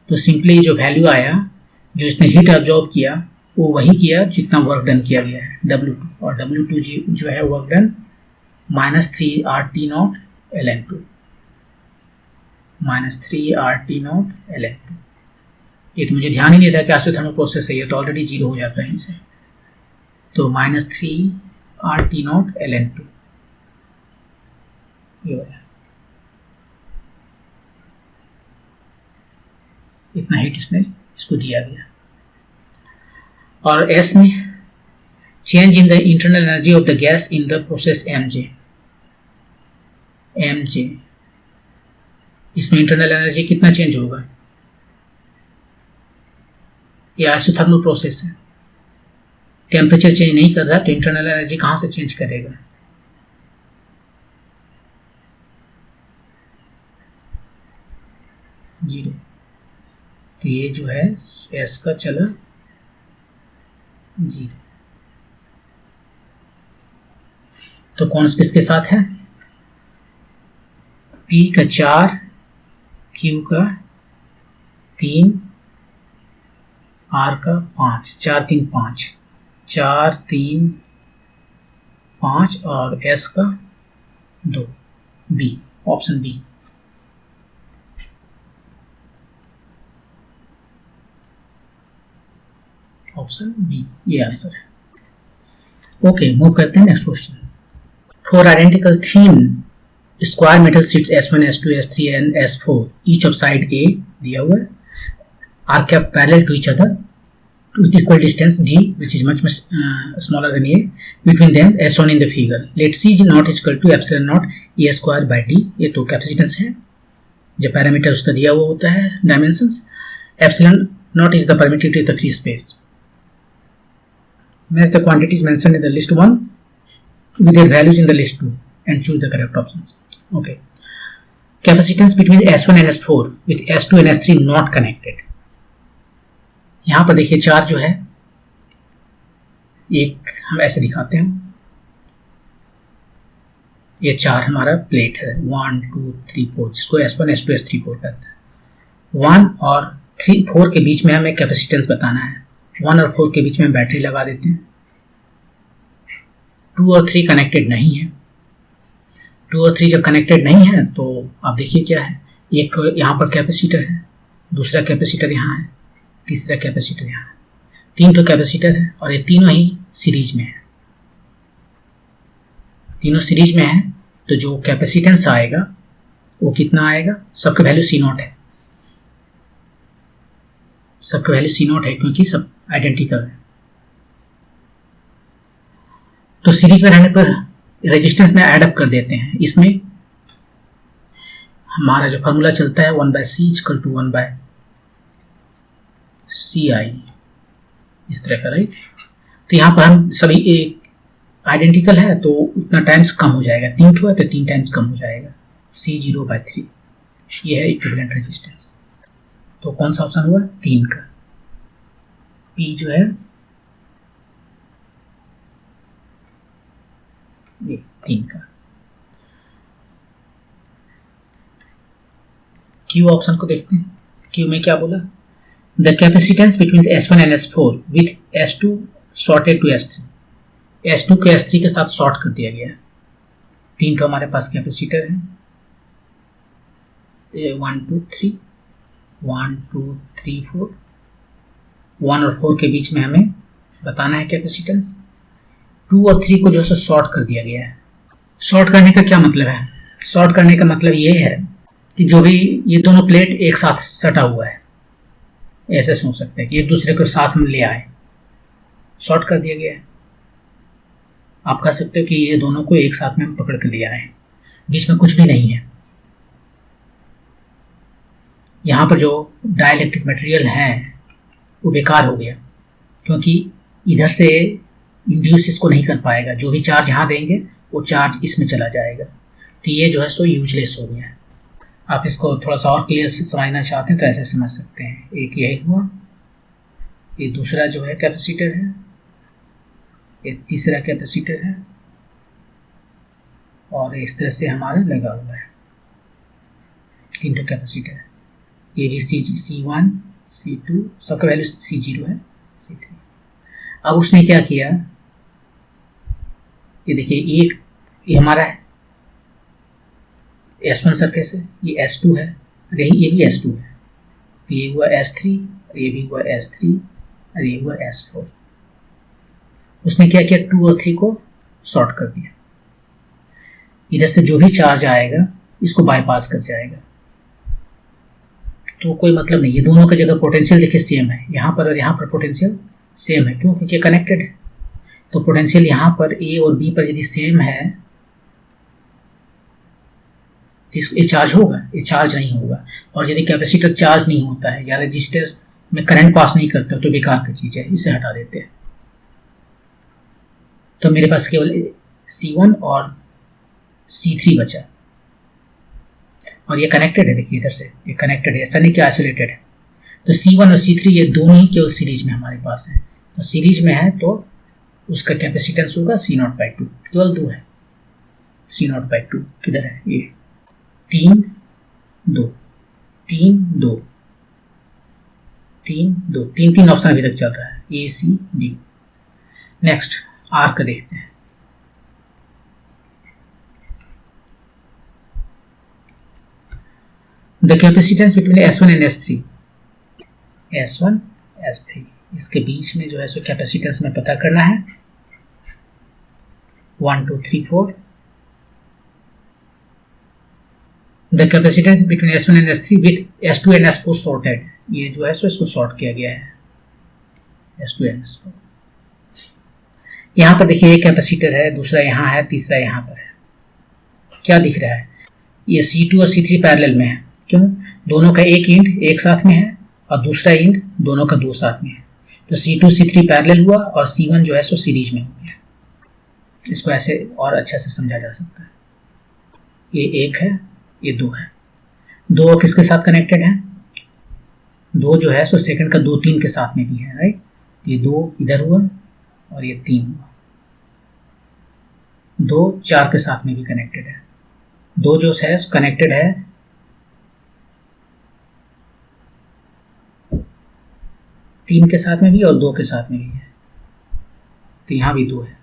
तो सिंपली जो वैल्यू आया, जो इसने हीट एब्जॉर्ब किया वो वही किया जितना वर्क डन किया गया है W2, और W2 जो है work done -3RT0 ln2, -3RT0 ln2। ये तो मुझे ध्यान ही नहीं था कि आइसोथर्मल प्रोसेस है, ये तो ऑलरेडी 0 हो जाता है इसे, तो -3RT0 ln2 ये वाला, इतना हीट इसमें इसको दिया गया। और S में change in the internal energy of the gas in the process MJ, इसमें इंटरनल एनर्जी कितना चेंज होगा, ये आइसोथर्मल प्रोसेस है, टेम्परेचर चेंज नहीं कर रहा तो इंटरनल एनर्जी कहाँ से चेंज करेगा, जीरो। तो ये जो है S का चला 0। तो कौन किसके साथ है, P का 4, Q का 3, R का 5, 4 3 5, 4 3 5, और S का 2, B, option B। Option B ये आंसर है। ओके, मूव करते हैं next question. 4 identical thin square metal sheets S1, S2, S3 and S4 each of side A दिया हुआ है, are kept parallel to each other with equal distance D, which is much smaller than A, between them as shown in the figure. Let C naught is equal to epsilon naught A square by D, ये तो कैपेसिटेंस है, जो पैरामीटर उसका दिया हुआ होता है dimensions, epsilon not is the permittivity of the free space. Match the quantities mentioned in the list 1 with their values in the list 2 and choose the correct options. Okay. Capacitance between S1 and S4 with S2 and S3 not connected. यहां पर देखिए चार्ज जो है एक हम ऐसे दिखाते हैं, ये चार हमारा प्लेट है 1 2 3 4 जिसको S1 S2 S3 4 कहते हैं। 1 और 3 4 के बीच में हमें कैपेसिटेंस बताना है। 1 और 4 के बीच में बैटरी लगा देते हैं। 2 और 3 कनेक्टेड नहीं है। 2 और 3 जब कनेक्टेड नहीं है तो आप देखिए क्या है, एक तो यहाँ पर कैपेसिटर है, दूसरा कैपेसिटर यहाँ है, तीसरा कैपेसिटर यहाँ है, 3 तो कैपेसिटर है और ये तीनों ही सीरीज में है। तीनों सीरीज में है तो जो कैपेसिटेंस आएगा वो कितना आएगा, सबका वैल्यू C0 है। सबका वैल्यू C0 है क्योंकि सब आइडेंटिकल है। तो सीरीज में रहने पर रेजिस्टेंस में ऐड अप कर देते हैं। इसमें हमारा जो फॉर्मूला चलता है 1/C इक्वल टू 1/CI, इस तरह का, राइट। तो यहाँ पर हम सभी एक आइडेंटिकल है तो उतना टाइम्स कम हो जाएगा, 3 है तो 3 टाइम्स कम हो जाएगा, C0/3। ये है इक्विवेलेंट रेजिस्टेंस। तो कौन सा ऑप्शन हुआ, 3 का, P जो है ये 3 का। Q ऑप्शन को देखते हैं। Q में क्या बोला, the capacitance between S1 and S4 with S2 shorted to S3। S2 को S3 के साथ शॉर्ट कर दिया गया। 3 तो हमारे पास कैपेसिटर है, 1 2 3 1 2 3 4, 1 और 4 के बीच में हमें बताना है कैपेसिटेंस। 2 और 3 को जो है शॉर्ट कर दिया गया है। शॉर्ट करने का क्या मतलब है, शॉर्ट करने का मतलब ये है कि जो भी ये दोनों प्लेट एक साथ सटा हुआ है, ऐसे सोच सकते हैं कि एक दूसरे को साथ में ले आए, शॉर्ट कर दिया गया है। आप कह सकते हो कि ये दोनों को एक साथ में पकड़ कर ले आए, बीच में कुछ भी नहीं है। यहाँ पर जो डाइलेक्ट्रिक मटेरियल है वो बेकार हो गया क्योंकि इधर से इंड्यूस इसको नहीं कर पाएगा। जो भी चार्ज यहाँ देंगे वो चार्ज इसमें चला जाएगा, तो ये जो है सो यूजलेस हो गया। आप इसको थोड़ा सा और क्लियर से समझना चाहते हैं तो ऐसे समझ सकते हैं। एक यही हुआ, ये दूसरा जो है कैपेसिटर है, ये तीसरा कैपेसिटर है और इस तरह से हमारा लगा हुआ है 3 कैपेसिटर है। ये भी C1 C2 सबका वैल्यू C0 है, C3। अब उसने क्या किया, ये देखिए एक ये हमारा है S1 सरफेस है, ये S2 है, ये भी S2 है, तो ये हुआ S3, ये भी हुआ S3 और ये हुआ S4। उसने क्या किया, 2 और 3 को शॉर्ट कर दिया। इधर से जो भी चार्ज आएगा इसको बाईपास कर जाएगा, तो कोई मतलब नहीं। ये दोनों की जगह पोटेंशियल देखिए सेम है, यहाँ पर और यहाँ पर पोटेंशियल सेम है। क्यों, क्योंकि कनेक्टेड है। तो पोटेंशियल यहाँ पर A और B पर यदि सेम है तो ये चार्ज होगा, ये चार्ज नहीं होगा। और यदि कैपेसिटर चार्ज नहीं होता है या रजिस्टर में करंट पास नहीं करता तो बेकार की चीज़ है, इसे हटा देते हैं। तो मेरे पास केवल C1 और C3 बचा और ये कनेक्टेड है। देखिए इधर से ये कनेक्टेड है, ऐसा नहीं कि आइसोलेटेड है। तो C1 और C3 ये दोनों ही केवल सीरीज में हमारे पास है। तो सीरीज में है तो उसका कैपेसिटेंस होगा C0/2, केवल 2 है। C0/2 किधर है, ये 3 2 3 2 3 2 3 ऑप्शन अभी तक चल रहा है, A C D। Next R का देखते हैं। The capacitance between S1 and S3, S1 S3 इसके बीच में जो है सो कैपेसिटेंस में पता करना है। 1 2 3 4 the capacitance between S1 and S3 with S2 and S4 sorted. ये जो है सो इसको सॉर्ट किया गया है, S2 एंड S4। यहाँ पर देखिए एक कैपेसिटर है, दूसरा यहाँ है, तीसरा यहाँ पर है। क्या दिख रहा है, ये C2 और C3 पैरेलल में है क्यों? दोनों का एक इंड एक साथ में है और दूसरा इंड दोनों का दो साथ में है, तो C2 C3 पैरेलल हुआ और C1 जो है सो सीरीज में हो गया। इसको ऐसे और अच्छे से समझा जा सकता है। ये एक है, ये दो है, दो किसके साथ कनेक्टेड है? दो जो है सो सेकंड का 2 3 के साथ में भी है, राइट। ये दो इधर हुआ और ये 3 हुआ, दो 4 के साथ में भी कनेक्टेड है, दो जो है कनेक्टेड है 3 के साथ में भी और 2 के साथ में भी है, तो यहां भी 2 है।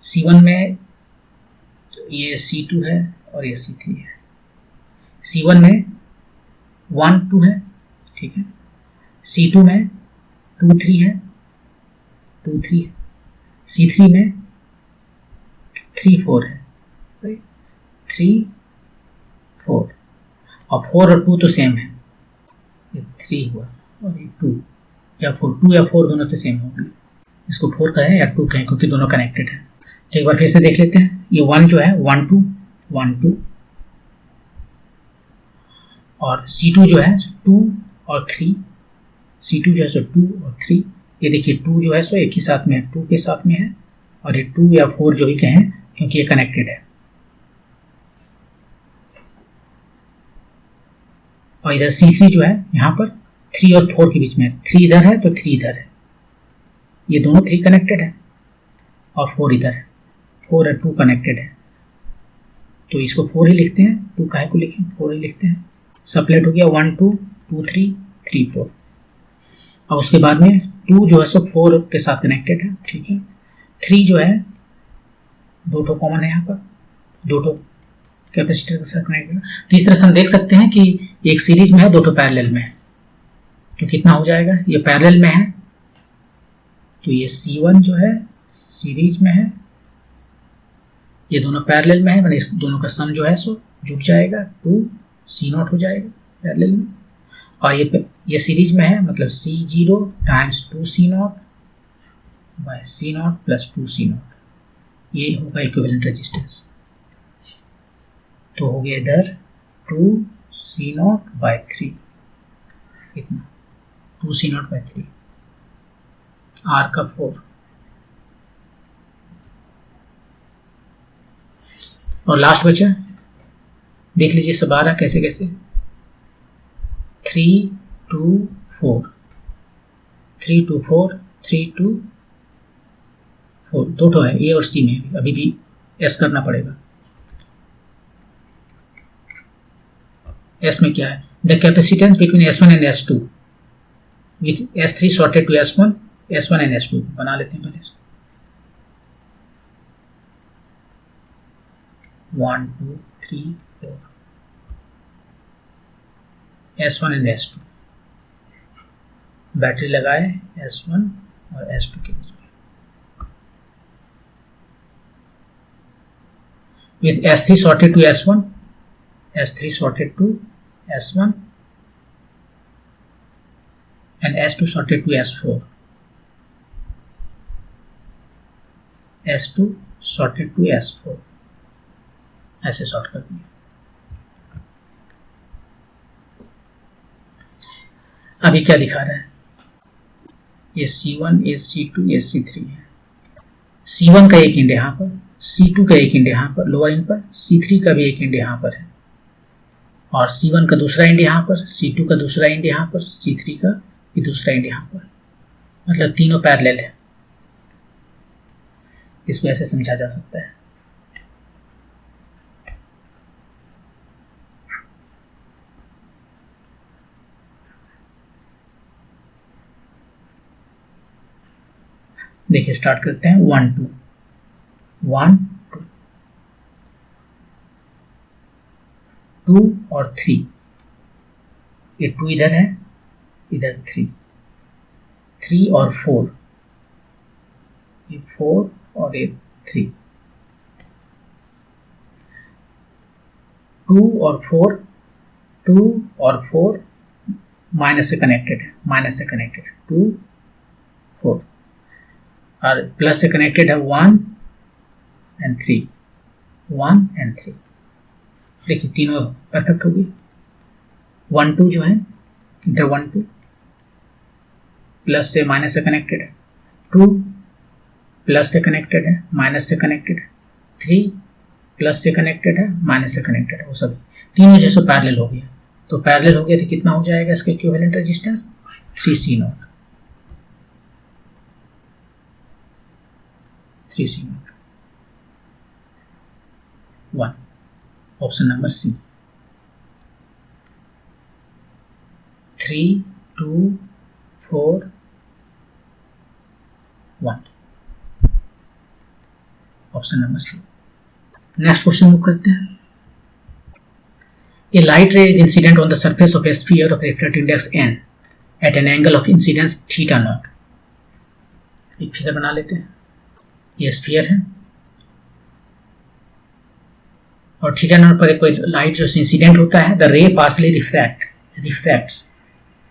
C1 में ये C2 है और ये C3 है। C1 में 1 2 है, ठीक है। C2 में 2 3 है, 2 3 है। C3 में 3 4 है, राइट, 3 4, और 4 और 2 तो सेम है, ये 3 हुआ और ये 2 या 4, 2 या 4 दोनों तो सेम होंगे। इसको 4 कहें या 2 कहें क्योंकि दोनों कनेक्टेड है। तो एक बार फिर से देख लेते हैं। ये 1 जो है 1 2 1 2, और C2 जो है 2 और 3, C2 जो है सो 2 और 3। ये देखिए 2 जो है सो एक ही साथ में है, 2 के साथ में है, और ये 2 या 4 जो ही कहें क्योंकि ये कनेक्टेड है। और इधर C3 जो है यहाँ पर 3 और 4 के बीच में है, 3 इधर है तो 3 इधर है, ये दोनों 3 कनेक्टेड है और 4 इधर है, 4 और 2 कनेक्टेड है, तो इसको 4 ही लिखते हैं। 2 काहे को लिखें, 4 ही लिखते हैं। सप्लेट हो गया 1 2 2 3 3 4। और उसके बाद में 2 जो है सो 4 के साथ कनेक्टेड है, ठीक है। 3 जो है 2 ठो कॉमन है यहाँ पर, 2 ठो कैपेसिटर के साथ कनेक्टेड है। तो इस तरह से हम देख सकते हैं कि एक सीरीज में है, 2 ठो पैरेलल में है, तो कितना हो जाएगा? ये पैरेलल में है तो ये C1 जो है सीरीज में है, ये दोनों पैरेलल में है, मैंने इस दोनों का सम जो है सो जुट जाएगा, 2 C0 हो जाएगा पैरेलल में। और ये सीरीज में है, मतलब C0 times 2 C0 bye C0 plus 2 C0, ये होगा इक्विवेलेंट रेजिस्टेंस। तो हो गया इधर 2 C0 बाय 3, इतना 2 C0 बाय 3, R का 4। और लास्ट बचा, देख लीजिए सब आ रहा कैसे कैसे, 3 2 4, 3 2 4, 3 2 4, 2 ठो है ए और सी में, अभी भी एस करना पड़ेगा। एस में क्या है? The capacitance between S1 and S2 with S3 shorted to S1 and S2, बना लेते हैं पहले इसको। 1 2 3 4, S1 एंड S2, बैटरी लगाए S1 और S2 के बीच में, with S3 sorted to S1, S3 sorted to S1 and S2 sorted to S4, S2 sorted to S4, ऐसे सॉर्ट कर दिया। अभी क्या दिखा रहा है? ये C1, ये C2, ये C3 है। C1 का एक इंड यहाँ पर, C2 का एक इंड यहाँ पर लोअर इंड पर, C3 का भी एक इंड यहाँ पर है, और C1 का दूसरा इंड यहाँ पर, C2 का दूसरा इंड यहाँ पर, C3 का भी दूसरा इंड यहाँ पर, मतलब तीनों पैरेलल है। इसको ऐसे समझा जा सकता है। देखिए स्टार्ट करते हैं। 1 2 1 2 2 और 3, ये 2 इधर है, इधर 3 3 और 4, ये 4 और ये 3, 2 और 4, 2 और 4 माइनस से कनेक्टेड है, माइनस से कनेक्टेड है 2 4, और प्लस से कनेक्टेड है 1 एंड 3, 1 एंड 3। देखिए तीनों परफेक्ट हो गई। 1 2 जो है इधर 1 2 प्लस से माइनस से कनेक्टेड है, 2 प्लस से कनेक्टेड है, माइनस से कनेक्टेड है, 3 प्लस से कनेक्टेड है, माइनस से कनेक्टेड है, वो सभी तीनों जो सो पैरेलल हो गया। तो पैरेलल हो गया तो कितना हो जाएगा इसका equivalent resistance 3C0, 3C0 1, option number C. 3 2 4 1, option number C. Next question move करते हैं। A light ray is incident on the surface of a sphere of refractive index n at an angle of incidence theta naught। एक फिगर बना लेते हैं। ये स्फीयर है और थीटा नॉट पर कोई लाइट जो इंसिडेंट होता है, द रे पार्शली रिफ्रैक्ट्स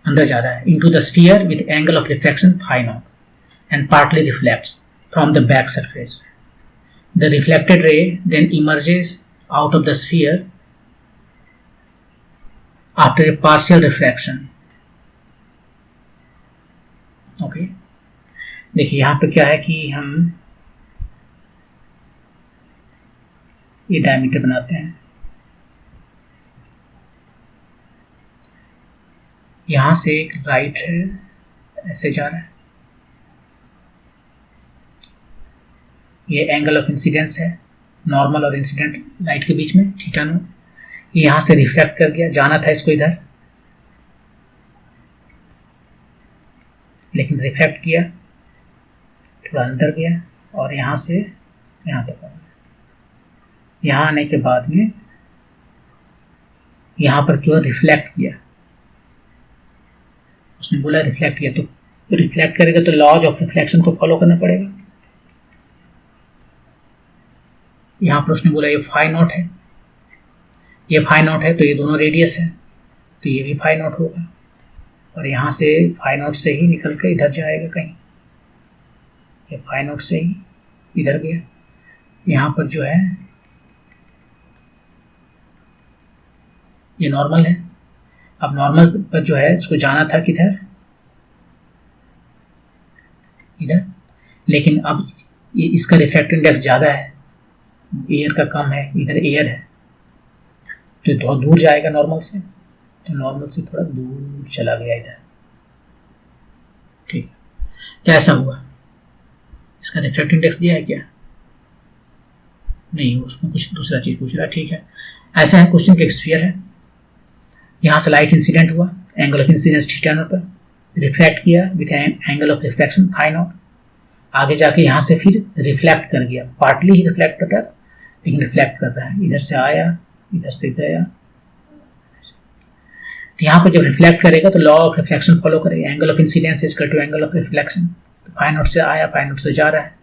अंदर जा रहा है into the sphere with angle of refraction phi nought and partly reflects from the back surface. The reflected ray then emerges out of the sphere after a partial refraction। Okay, देखिए यहां पे क्या है कि हम ये डायमीटर बनाते हैं, यहां से एक राइट है ऐसे जा रहा है, ये एंगल ऑफ इंसिडेंस है नॉर्मल और इंसिडेंट लाइट के बीच में थीटा नॉट। ये यहां से रिफ्लेक्ट कर गया, जाना था इसको इधर लेकिन रिफ्लेक्ट किया, थोड़ा अंदर गया और यहां से यहां तक आ गया। यहां आने के बाद में यहां पर क्यों रिफ्लेक्ट किया, उसने बोला रिफ्लेक्ट किया, तो रिफ्लेक्ट करेगा तो लॉज ऑफ रिफ्लेक्शन को फॉलो करना पड़ेगा। यहां पर उसने बोला ये फाई नॉट है, ये फाई नॉट है तो ये दोनों रेडियस है तो ये भी फाई नॉट होगा और यहाँ से फाई नॉट से ही निकल कर इधर जाएगा कहीं, ये फाई नॉट से ही इधर गया। यहाँ पर जो है ये नॉर्मल है, अब नॉर्मल पर जो है इसको जाना था किधर इधर, लेकिन अब ये इसका रिफ्रैक्टिव इंडेक्स ज़्यादा है, एयर का कम है, इधर एयर है तो थोड़ा दूर जाएगा नॉर्मल से, तो नॉर्मल से थोड़ा दूर चला गया इधर। ठीक, क्या ऐसा हुआ, इसका रिफ्रैक्टिव इंडेक्स दिया है क्या, नहीं, उसमें कुछ दूसरा चीज पूछ रहा है। ठीक है, ऐसा है क्वेश्चन का स्फीयर है, यहां से लाइट इंसिडेंट हुआ, angle of incidence theta nought पर, रिफ्लेक्ट किया with angle of reflection phi nought, आगे जाके यहां से फिर रिफ्लेक्ट कर गया, पार्टली ही रिफ्लेक्ट करता है लेकिन रिफ्लेक्ट कर रहा है, इधर से आया इधर से गया। तो यहाँ पर जब रिफ्लेक्ट करेगा तो लॉ ऑफ रिफ्लेक्शन फॉलो करेगा, angle of incidence is equal to angle of reflection. तो फाई नॉट से आया, फाई नॉट से जा रहा है,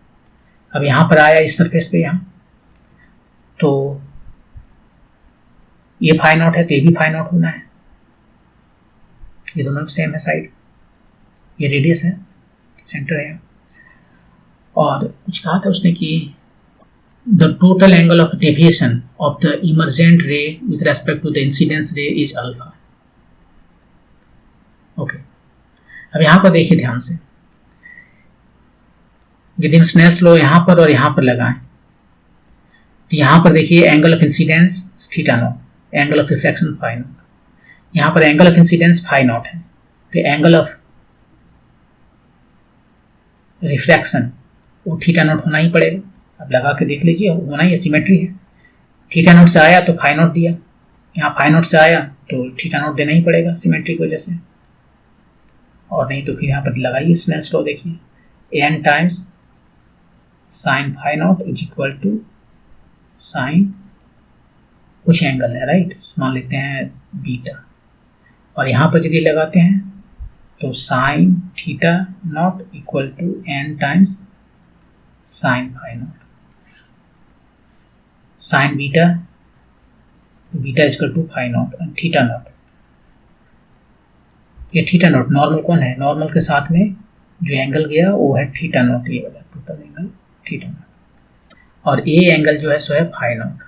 अब यहाँ पर आया इस सरफेस पे, यहाँ तो ये फाई नॉट है तो ये भी फाई नॉट होना है, ये दोनों सेम है साइड, ये रेडियस है, सेंटर है। और कुछ कहा था उसने कि the total angle of deviation of the emergent ray with respect to the incidence ray is alpha. Okay, अब यहां पर देखिए ध्यान से, यदि हम स्नेल्स लॉ यहां पर और यहां पर लगाएं तो यहां पर देखिए angle of incidence theta nought, angle of reflection phi nought, यहां पर angle of incidence phi nought है, तो एंगल ऑफ रिफ्लेक्शन वो थीटा नॉट होना ही पड़ेगा। अब लगा के देख लीजिए, होना ही, सिमेट्री है, थीटा नॉट से आया तो फाई नॉट दिया, यहाँ फाई नॉट से आया तो थीटा नॉट देना ही पड़ेगा सिमेट्री की वजह से, और नहीं तो फिर यहाँ पर लगाइए स्नेल्स लॉ, देखिए n times sine phi nought is equal to sine कुछ एंगल है, राइट, मान लेते हैं बीटा, और यहाँ पर यदि लगाते हैं तो sine theta nought equal to n times sine phi not, sine beta, beta equal to phi nought and theta nought. ये थीटा नॉट नॉर्मल कौन है, नॉर्मल के साथ में जो एंगल गया वो है थीटा नॉट, ये वाला टोटल एंगल थीटा नॉट, और ए एंगल जो है सो है फाई नॉट,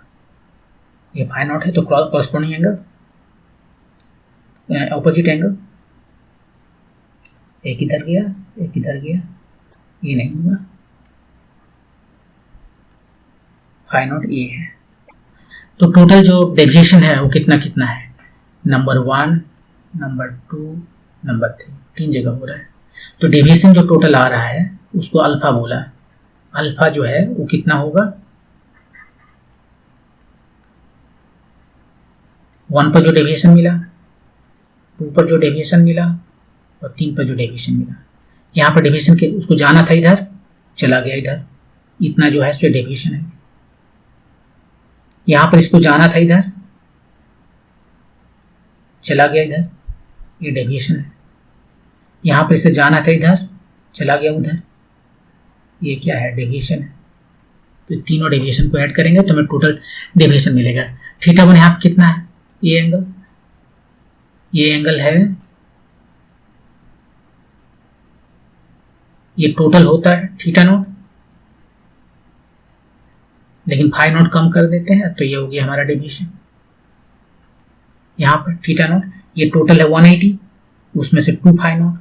ये फाई नॉट है तो कॉरस्पॉन्डिंग एंगल ऑपोजिट एंगल, एक इधर गया एक इधर गया, ये नहीं होगा, फाई नॉट ये है। तो टोटल जो डेविएशन है वो कितना कितना है, नंबर 1 नंबर 2 नंबर 3, 3 जगह हो रहा है। तो डेविएशन जो टोटल आ रहा है उसको अल्फा बोला। अल्फा जो है वो कितना होगा, 1 पर जो डेविएशन मिला, 2 पर जो डेविएशन मिला और 3 पर जो डेविएशन मिला। यहाँ पर डेविएशन के उसको जाना था इधर, चला गया इधर, इतना जो है इसमें डेविएशन है। यहाँ पर इसको जाना था इधर, चला गया इधर, ये डेविएशन है। यहाँ पर इसे जाना था इधर, चला गया उधर, ये क्या है, डेविएशन है। तो तीनों डेविएशन को ऐड करेंगे तो हमें टोटल डेविएशन मिलेगा। θ1 यहाँ पर कितना है, ये एंगल है, ये टोटल होता है θ0, लेकिन फाई नॉट कम कर देते हैं तो ये हो गया हमारा डेविएशन। यहाँ पर θ0 ये टोटल है 180, उसमें से 2 phi nought,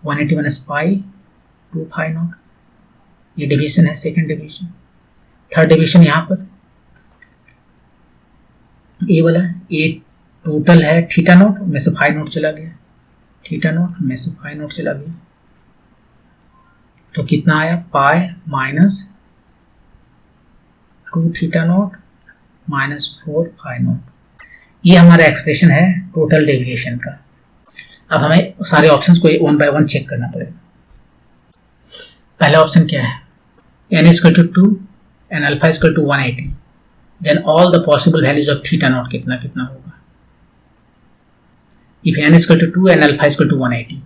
180 minus pi 2 phi not, ये डेविएशन है, सेकेंड डेविएशन। थर्ड डेविएशन यहाँ पर ये वाला, ये टोटल है θ0 में से फाई नॉट चला गया, θ0 में से फाई नॉट चला गया, तो कितना आया, pi minus 2 θ0 minus 4 phi not. ये हमारा एक्सप्रेशन है टोटल डेविएशन का। अब हमें सारे ऑप्शंस को 1 बाय 1 चेक करना पड़ेगा। पहला ऑप्शन क्या है, n = 2 and alpha = 180, then all the possible values of θ0 कितना कितना होगा। if n = 2 and alpha = 180,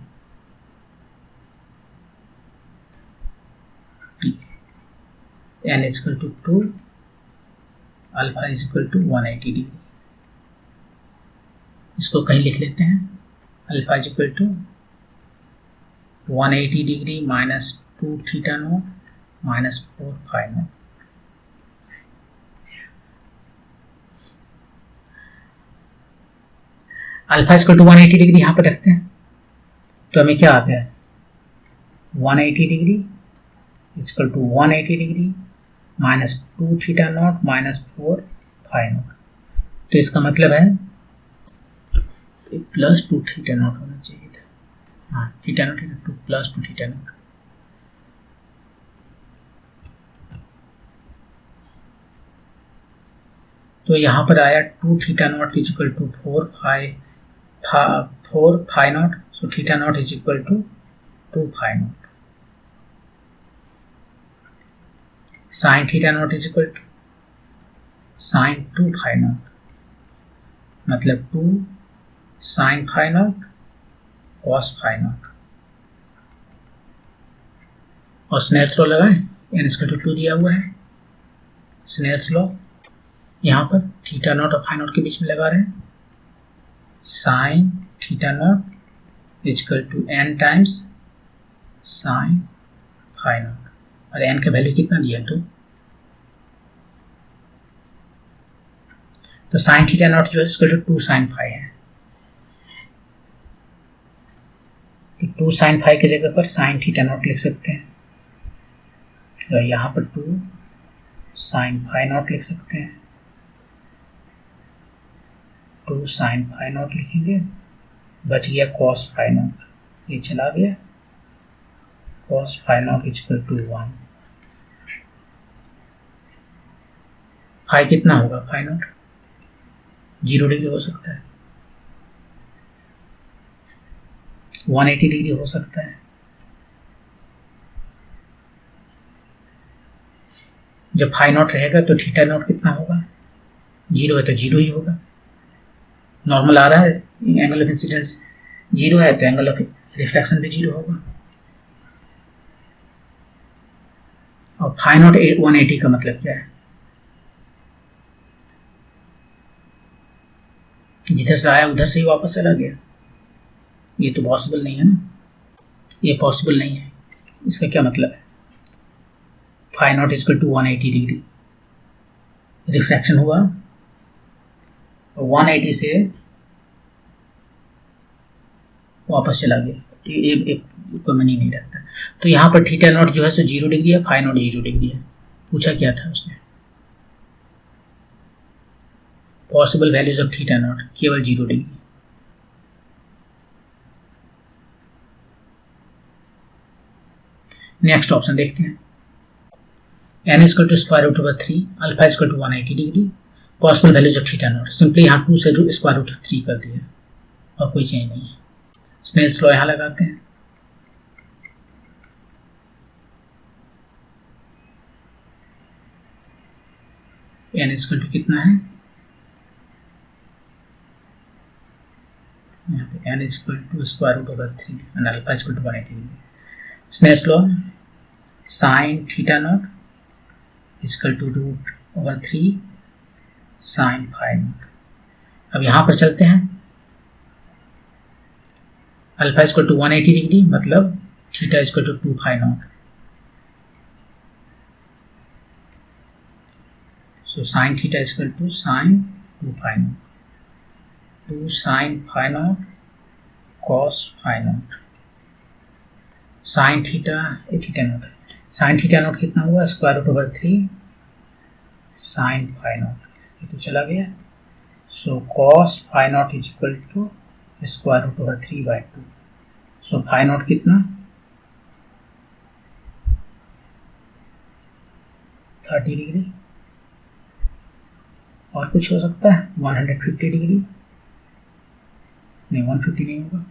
n = 2, alpha = 180 degree. इसको कहीं लिख लेते हैं, alpha = 180 degree minus 2 θ0 minus 4 phi naught. Alpha = 180 degree यहाँ पर रखते हैं तो हमें क्या आता है, 180 degree = 180 degree minus 2 θ0 minus 4 phi naught. तो इसका मतलब है प्लस 2 θ0 होना चाहिए था, हाँ θ0 2 प्लस 2 θ0। तो यहाँ पर आया 2 θ0 = 4 phi not, so θ0 = 2 phi not. Sine θ0 = sine 2 phi naught, मतलब 2 sine phi not cos phi not. और स्नेल्स लॉ लगाएं, n = 2 दिया हुआ है, स्नेल्स लॉ यहाँ पर θ0 और फाई नॉट के बीच में लगा रहे हैं, sine θ0 = n times sine phi not, और n का वैल्यू कितना दिया, तो साइन θ0 जो है 2 साइन फाई है, तो 2 साइन फाई की जगह पर साइन θ0 लिख सकते हैं, तो यहाँ पर 2 साइन फाई नॉट लिख सकते हैं, 2 साइन फाई नॉट लिखेंगे, बच गया कॉस फाई नॉट, ये चला गया, कॉस फाई नॉट = 1। फाई कितना होगा, फाई नॉट 0 डिग्री हो सकता है, 180 डिग्री हो सकता है। जब फाई नॉट रहेगा तो θ0 कितना होगा, 0 है तो 0 ही होगा। नॉर्मल आ रहा है, एंगल ऑफ इंसिडेंस 0 है तो एंगल ऑफ रिफ्रैक्शन भी 0 होगा। और फाई नॉट 180 का मतलब क्या है, जिधर से आया उधर से ही वापस चला गया, ये तो पॉसिबल नहीं है ना, ये पॉसिबल नहीं है। इसका क्या मतलब है, फाई नॉट = 180 डिग्री, रिफ्रैक्शन हुआ 180 से वापस चला गया, एक कोई मानी नहीं रखता। तो यहाँ पर थीटा नॉट जो है सो 0 डिग्री है, फाई नॉट 0 डिग्री है। पूछा क्या था उसने, possible values of theta nought, केवल 0 डिग्री। नेक्स्ट ऑप्शन देखते हैं, n equal to square root over 3, alpha equal to 180 degree, possible values of theta nought. Simply यहाँ 2 से स्क्वायर रूट 3 कर दिया और कोई चेंज नहीं है। स्नेल्स लॉ यहाँ लगाते हैं, n इक्वल टू कितना है, यहाँ पे n equal to square root over 3 and alpha equal to 180 degree. Snell's law, sine theta nought equal to root over 3 sine phi nought. अब यहाँ पर चलते हैं, अल्फा इक्वल टू 180 डिग्री मतलब theta equal to 2 phi not. So sine theta equal to sine 2 phi nought, 2 sine phi not cos phi not. Sine theta theta nought, sine theta nought कितना हुआ, square root over 3 sine phi not, ये तो चला गया। So cos phi nought is equal to square root over 3/2। So phi nought कितना, 30 डिग्री। और कुछ हो सकता है, 150 डिग्री, नहीं 150 नहीं होगा,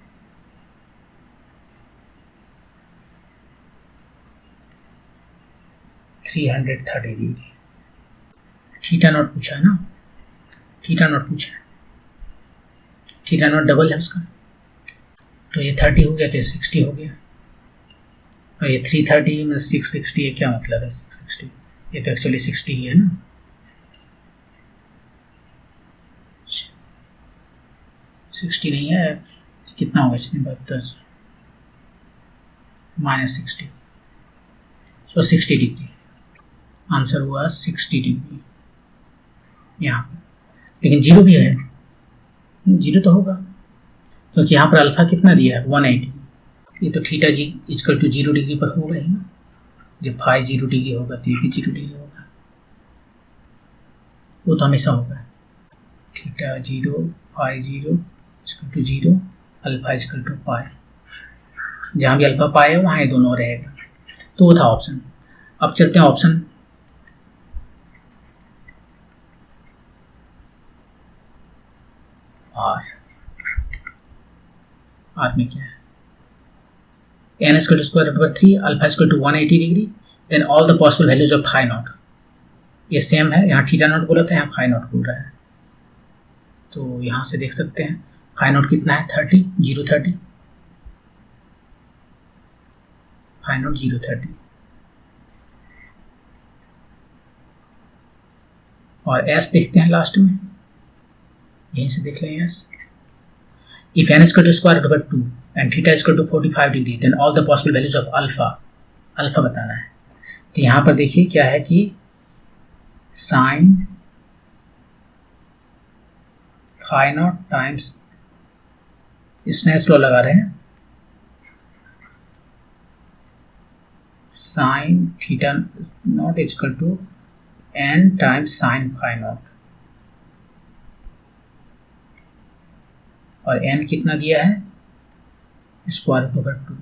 330 डिग्री। थीटा नॉट पूछा है ना, थीटा नॉट पूछा है, थीटा नॉट डबल है उसका, तो ये 30 हो गया तो ये 60 हो गया, और ये 330 में 660 है, क्या मतलब है 660, ये तो एक्चुअली 60 ही है ना। सिक्सटी नहीं है, कितना होगा इसमें, 10 माइनस 60, सो 60 डिग्री। आंसर हुआ 60 डिग्री यहाँ पर, लेकिन 0 भी है, 0 तो होगा क्योंकि यहाँ पर अल्फा कितना दिया है 180, ये तो थीटा जी इक्वल टू 0 डिग्री पर होगा ही ना। जब फाई 0 डिग्री होगा तो ये भी 0 डिग्री होगा, वो तो हमेशा होगा। Theta 0 phi 0 equal to 0 alpha equal to pi, जहाँ भी अल्फा पाई है वहाँ ये दोनों रहेगा। तो वो था ऑप्शन। अब चलते हैं ऑप्शन आर में क्या है, n equal to square root over 3 alpha equal to 180 degree, then all the possible values of phi not. ये सेम है, यहाँ थीटा नॉट बोला था, यहाँ फाई नॉट बोल रहा है। तो यहाँ से देख सकते हैं फाई नॉट कितना है 30, 030, फाई नॉट 030, और एस देखते हैं लास्ट में, यहीं से देख लें S. If n equal to square root over 2 and theta equal to 45 degree, then all the possible values of alpha, alpha बताना है। तो यहाँ पर देखिए क्या है कि sine phi nought times, Snell's law लगा रहे हैं, sine theta nought equal to n times sine phi not, और n कितना दिया है स्क्वायर रूट ओवर 2,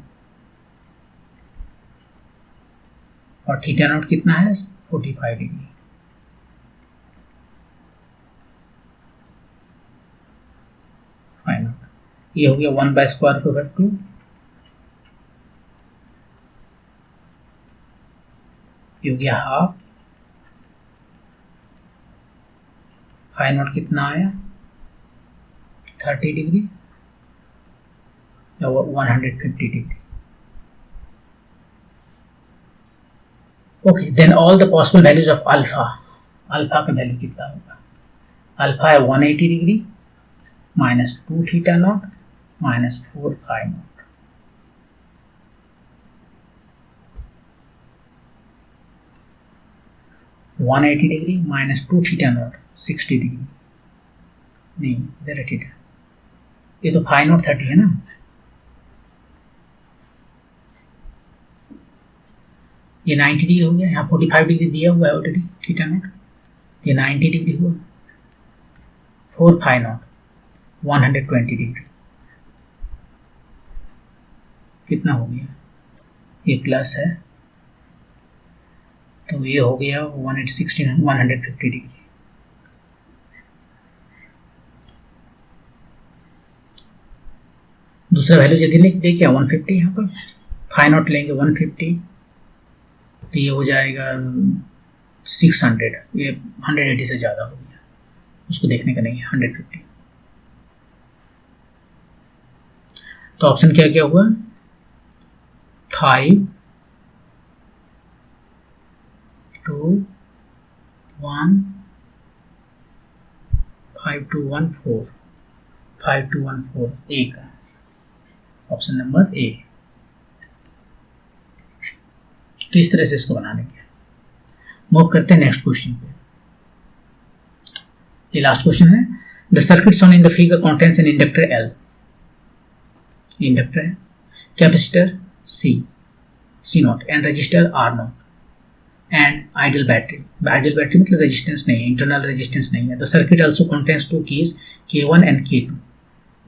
और थीटा नॉट कितना है 45 डिग्री। फाई नॉट ये हो गया 1 बाय स्क्वायर रूट ओवर 2, ये हो गया हाफ, फाई नॉट कितना आया 30 डिग्री या 150 degree. Okay, then all the possible values of alpha, alpha का वैल्यू कितना होगा, अल्फा है 180 degree minus 2 theta nought minus 4 phi nought, one 180 degree minus 2 theta nought 60 degree, नहीं, इधर रेटेड है। ये तो फाई नॉट 30 है ना, ये 90 डिग्री हो गया, यहाँ 45 डिग्री दिया हुआ है ऑलरेडी थीटा नॉट, ये 90 डिग्री हुआ, 4 फाई नॉट 120 डिग्री, कितना हो गया, ये प्लस है तो ये हो गया 150 डिग्री। दूसरा वैल्यू यदि देखिए 150, यहाँ पर फाई नॉट लेंगे 150 तो ये हो जाएगा 600, ये 180 से ज़्यादा हो गया, उसको देखने का नहीं है 150। तो ऑप्शन क्या क्या हुआ, 5 2 1 5 2 1 4 5 2 1 4 ए का ऑप्शन नंबर ए। तो इस तरह से इसको बना लेंगे। मूव करते हैं नेक्स्ट क्वेश्चन पे। ये लास्ट क्वेश्चन है। The circuit shown in the figure contains an inductor L, inductor है, capacitor C naught and resistor R naught and ideal battery. Ideal battery मतलब रेजिस्टेंस नहीं है, इंटरनल रेजिस्टेंस नहीं है। The circuit also contains 2 keys K1 and K2.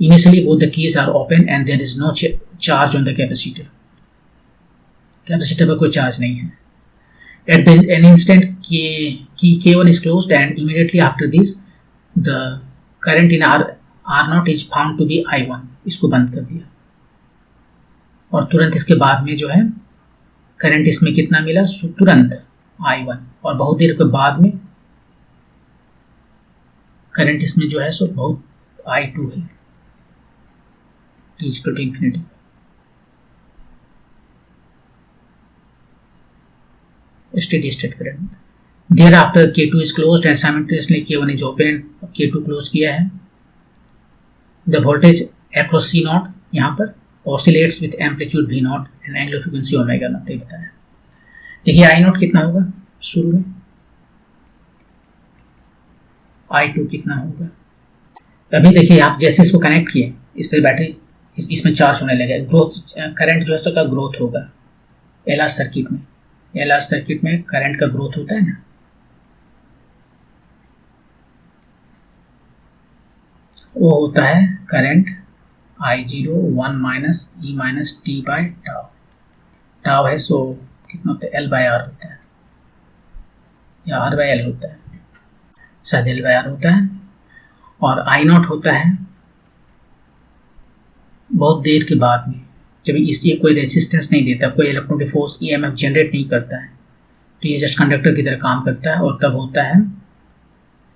Initially both the keys are open and there is no charge on the capacitor. Capacitor पर कोई चार्ज नहीं है। At an instant K1 is closed and immediately after this the current in R0 is found to be I1. इसको बंद कर दिया और तुरंत इसके बाद में जो है करंट इसमें कितना मिला, तुरंत I1, और बहुत देर के बाद में करंट इसमें जो है सो बहुत I2 है, to infinity. Steady state current. Thereafter K2 is closed and simultaneously K1 is open, K2 close किया है। The voltage across C nought यहाँ पर oscillates with amplitude V nought and angular frequency omega nought, ये बताया। देखिए I नॉट कितना होगा शुरू में, I2 कितना होगा। अभी देखिए आप जैसे इसको कनेक्ट किए इससे बैटरी इसमें चार्ज होने लगे, ग्रोथ करंट जो है उसका ग्रोथ होगा। एलआर सर्किट में करंट का ग्रोथ होता है ना, वो होता है current I0 1 minus E minus T by tau. Tau है सो कितना होता है, L बाय आर होता है या R बाय L होता है, शायद L बाय आर होता है। और I नॉट होता है बहुत देर के बाद में, जब इसलिए कोई रेजिस्टेंस नहीं देता, कोई इलेक्ट्रोनिक फोर्स EMF जनरेट नहीं करता है, तो ये जस्ट कंडक्टर की तरह काम करता है और तब होता है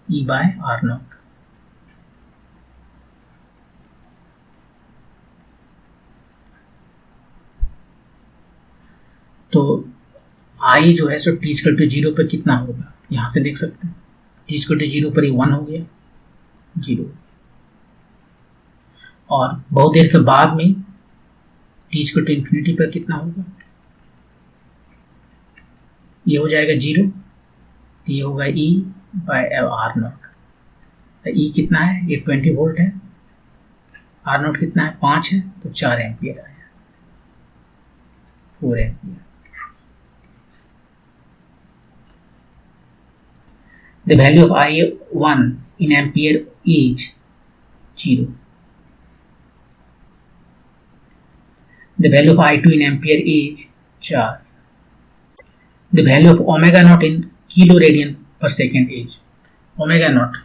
E बाय आर नॉट। तो I जो है सो t=0 पर कितना होगा, यहाँ से देख सकते हैं t=0 पर ही 1 हो गया, 0। और बहुत देर के बाद में t=∞ पर कितना होगा, ये हो जाएगा 0, तो ये होगा E by R nought. E कितना है, ये 20 वोल्ट है, आर नॉट कितना है 5 है, तो 4 एम्पियर आया, 4 ampere. The value of I1 in ampere is 0. The value of I2 in ampere is 4. The value of omega naught in kilo radian per second is omega naught।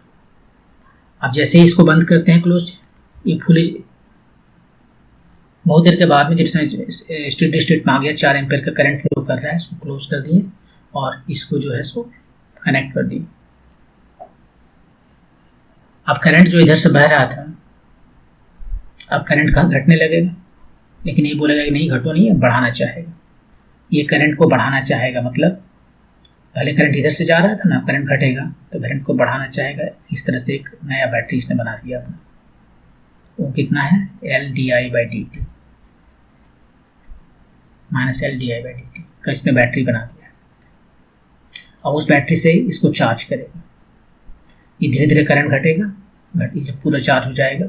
अब जैसे ही इसको बंद करते हैं क्लोज, ये फुली बहुत देर के बाद में जब स्टेडी स्टेट में आ गया, 4 एम्पियर का करंट फ्लो कर रहा है, इसको क्लोज कर दिए और इसको जो है इसको कनेक्ट कर दिए। अब करंट जो इधर से बह रहा था, अब करंट घटने लगेगा, लेकिन ये बोलेगा कि नहीं घटो नहीं है, बढ़ाना चाहेगा। ये करंट को बढ़ाना चाहेगा, मतलब पहले करंट इधर से जा रहा था ना, करंट घटेगा तो करंट को बढ़ाना चाहेगा। इस तरह से एक नया बैटरी इसने बना दिया अपना, वो कितना है LdI/dt माइनस LdI/dt का इसने बैटरी बना दिया। अब उस बैटरी से इसको चार्ज करेगा, ये धीरे धीरे करंट घटेगा जब पूरा चार्ज हो जाएगा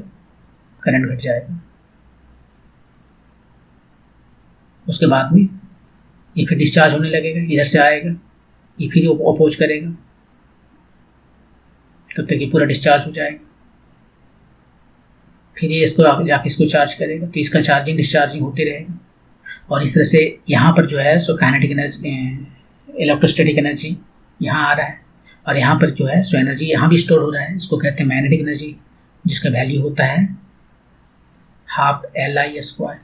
करंट घट जाएगा। उसके बाद में ये फिर डिस्चार्ज होने लगेगा, इधर से आएगा, ये फिर अपोज करेगा, तब तक ये पूरा डिस्चार्ज हो जाएगा। फिर ये इसको जाके इसको चार्ज करेगा, तो इसका चार्जिंग डिस्चार्जिंग होते रहेगा। और इस तरह से यहाँ पर जो है so kinetic energy, electrostatic energy यहाँ आ रहा है, और यहाँ पर जो है सो एनर्जी यहाँ भी स्टोर हो रहा है। इसको कहते हैं मैग्नेटिक एनर्जी, जिसका वैल्यू होता है हाफ Li²।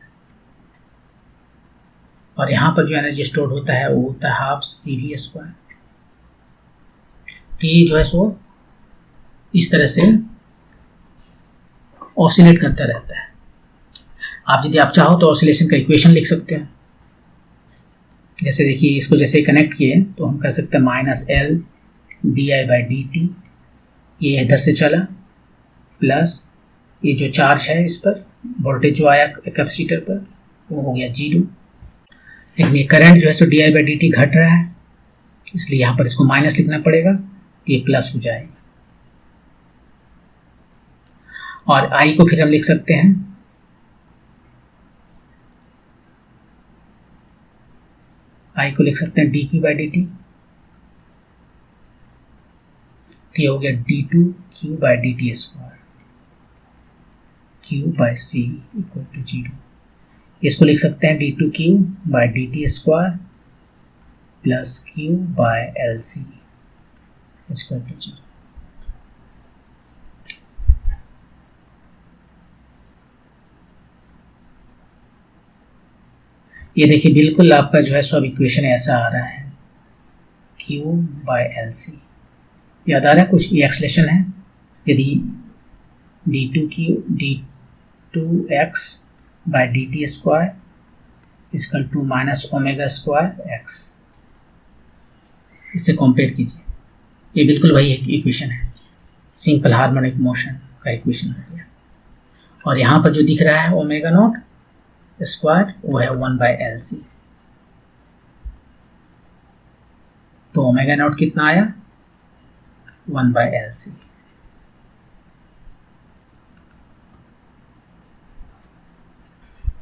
और यहाँ पर जो एनर्जी स्टोर होता है वो होता है हाफ CV²। तो ये जो है सो इस तरह से ऑसिलेट करता रहता है। आप यदि आप चाहो तो ऑसिलेशन का इक्वेशन लिख सकते हैं। जैसे देखिए, इसको जैसे कनेक्ट किए तो हम कह सकते हैं -L di/dt, ये इधर से चला, प्लस ये जो चार्ज है इस पर वोल्टेज जो आया कैपेसिटर पर वो हो गया 0। लेकिन ये करंट जो है सो di/dt घट रहा है, इसलिए यहाँ पर इसको माइनस लिखना पड़ेगा, तो ये प्लस हो जाएगा। और I को फिर हम लिख सकते हैं dq/dt, तो ये हो गया d2q/dt², q/c = 0। इसको लिख सकते हैं d2q/dt² प्लस q/lc = 0। ये देखिए बिल्कुल आपका जो है सब इक्वेशन ऐसा आ रहा है, q/lc। याद आ रहा है कुछ? ये एक्सलेशन है। यदि d2x/dt² = -ω²x, इससे कंपेयर कीजिए। ये बिल्कुल वही इक्वेशन है, सिंपल हार्मोनिक मोशन का इक्वेशन हो गया। और यहाँ पर जो दिख रहा है ω0² वो है 1/LC। तो ω0 कितना आया? 1/LC।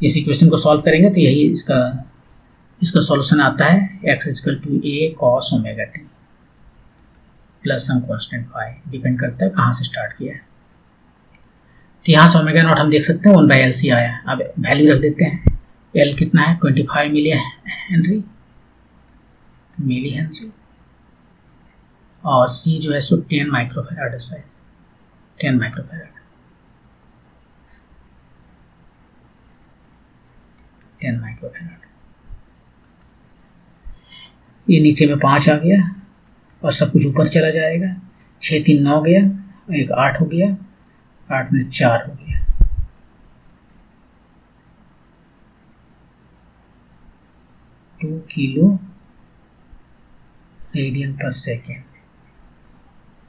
इस इक्वेशन को सॉल्व करेंगे तो यही इसका सॉल्यूशन आता है x = a cos ωt plus some constant phi, depend करता है कहाँ से स्टार्ट किया है। तो यहाँ से ω0 हम देख सकते हैं 1/LC आया। अब वैल्यू रख देते हैं। L कितना है? 25 मिली हेनरी, और C जो है सो 10 माइक्रोफैराड है, शायद 10 माइक्रोफैराड, 10 माइक्रोफैराड। ये नीचे में 5 आ गया और सब कुछ ऊपर चला जाएगा। 6 3 9 गया, एक 8 हो गया, 8 में 4 हो गया। टू किलो रेडियन पर सेकेंड,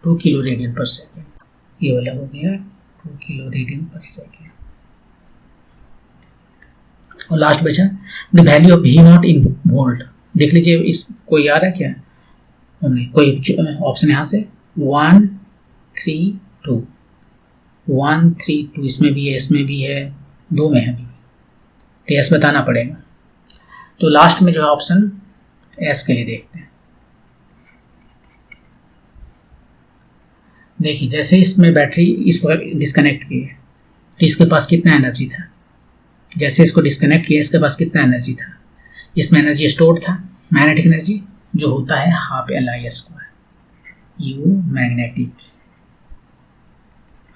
2 किलो रेडियन पर सेकेंड, ये वाला हो गया 2 किलो रेडियन पर सेकेंड। और लास्ट बचा the value of V0 in volt. देख लीजिए, इस कोई आ रहा है क्या? कोई ऑप्शन यहाँ से 1 3 2, 1 3 2, इसमें भी है, इसमें भी है, 2 में है भी, तो एस बताना पड़ेगा। तो लास्ट में जो है ऑप्शन एस के लिए देखते हैं। देखिए, जैसे इसमें बैटरी इसको डिस्कनेक्ट की है तो इसके पास कितना एनर्जी था? जैसे इसको डिस्कनेक्ट किया इसके पास कितना एनर्जी था? इसमें एनर्जी स्टोर था, मैग्नेटिक एनर्जी, जो होता है half Li², U magnetic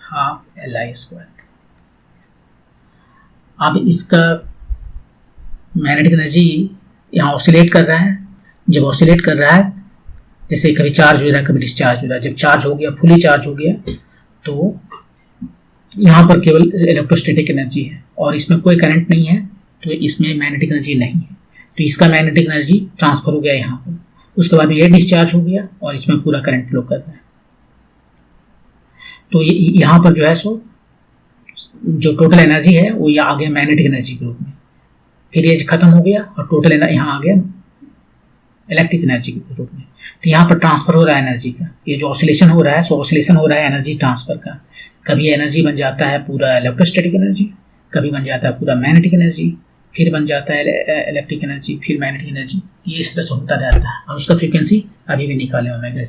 half Li²। अब इसका मैग्नेटिक एनर्जी यहाँ ऑसिलेट कर रहा है। जब ऑसिलेट कर रहा है, जैसे कभी चार्ज हो रहा है कभी डिस्चार्ज हो रहा है, जब चार्ज हो गया, फुली चार्ज हो गया, तो यहाँ पर केवल इलेक्ट्रोस्टैटिक एनर्जी है और इसमें कोई करंट नहीं है, तो इसमें मैग्नेटिक एनर्जी नहीं है। तो इसका मैग्नेटिक एनर्जी ट्रांसफर हो गया यहाँ पर, उसके बाद ये डिस्चार्ज हो गया और इसमें पूरा करंट फ्लो कर रहा है। तो यहाँ पर जो है सो जो टोटल एनर्जी है वो ये आ गया मैग्नेटिक एनर्जी के रूप में। फिर ये खत्म हो गया और टोटल एनर्जी यहाँ आ गया इलेक्ट्रिक एनर्जी के रूप में। तो यहाँ पर ट्रांसफर हो रहा है एनर्जी का, ये जो ऑसिलेशन हो रहा है सो ऑसिलेशन हो रहा है एनर्जी ट्रांसफर का। कभी एनर्जी बन जाता है पूरा इलेक्ट्रोस्टैटिक एनर्जी, कभी बन जाता है पूरा मैग्नेटिक एनर्जी, फिर बन जाता है इलेक्ट्रिक एनर्जी, फिर मैग्नेटिक एनर्जी। ये इस तरह से होता रहता है। और उसका फ्रीक्वेंसी अभी भी निकाले ओमेगा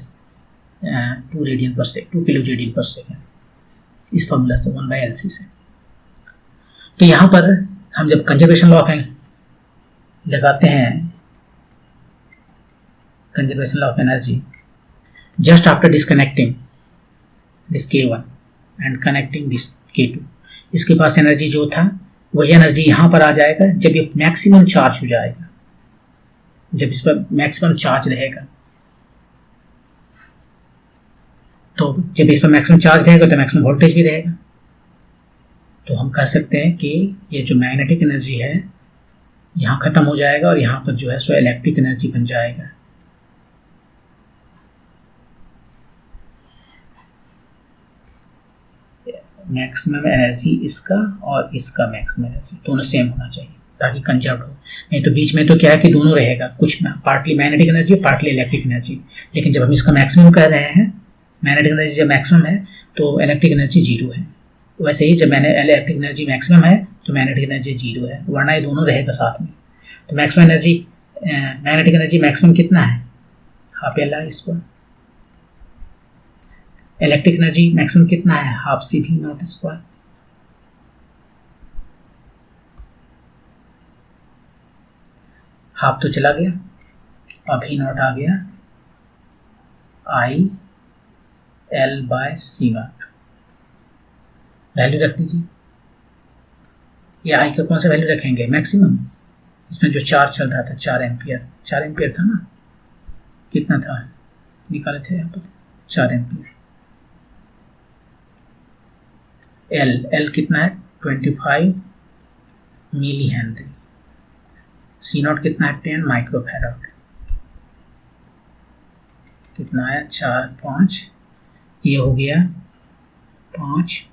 2 रेडियन पर सेकेंड, 2 किलो रेडियन पर सेकेंड, इस फॉर्मूला से 1/LC से। तो यहाँ पर हम जब कंजर्वेशन लॉ लगाते हैं, conservation law of energy, just after disconnecting this K1 and connecting this K2, इसके पास एनर्जी जो था वही एनर्जी यहाँ पर आ जाएगा जब ये मैक्सिमम चार्ज हो जाएगा, जब इस पर मैक्सिमम चार्ज रहेगा। तो जब इस पर मैक्सिमम चार्ज रहेगा तो मैक्सिमम वोल्टेज भी रहेगा। तो हम कह सकते हैं कि ये जो मैग्नेटिक एनर्जी है यहाँ खत्म हो जाएगा और यहाँ पर जो है सो इलेक्ट्रिक एनर्जी बन जाएगा। मैक्सिमम एनर्जी इसका और इसका मैक्सिमम एनर्जी दोनों सेम होना चाहिए ताकि कंजर्व हो। नहीं तो बीच में तो क्या है कि दोनों रहेगा, कुछ partly magnetic energy partly electric energy. लेकिन जब हम इसका मैक्सिमम कह रहे हैं, मैग्नेटिक एनर्जी जब मैक्सिमम है तो इलेक्ट्रिक एनर्जी 0 है। वैसे ही जब मैंने इलेक्ट्रिक एनर्जी मैक्सिमम है तो मैग्नेटिक एनर्जी 0 है, वरना ये दोनों रहेगा साथ में। तो maximum energy, magnetic energy maximum कितना है, half L/I²। Electric energy maximum कितना है, हाफ CV0²। हाफ तो चला गया, अब V0 आ गया, IL/C0। वैल्यू रख दीजिए। ये I का कौन सा वैल्यू रखेंगे, मैक्सिमम। इसमें जो चार्ज चल रहा था 4 एम्पियर, 4 एम्पियर था ना, कितना था निकाले थे यहाँ पर, 4 एम्पियर। L कितना है, 25 मिली हेनरी। C0 कितना है, 10 माइक्रोफैराड। कितना है, 4 5, ये हो गया 500,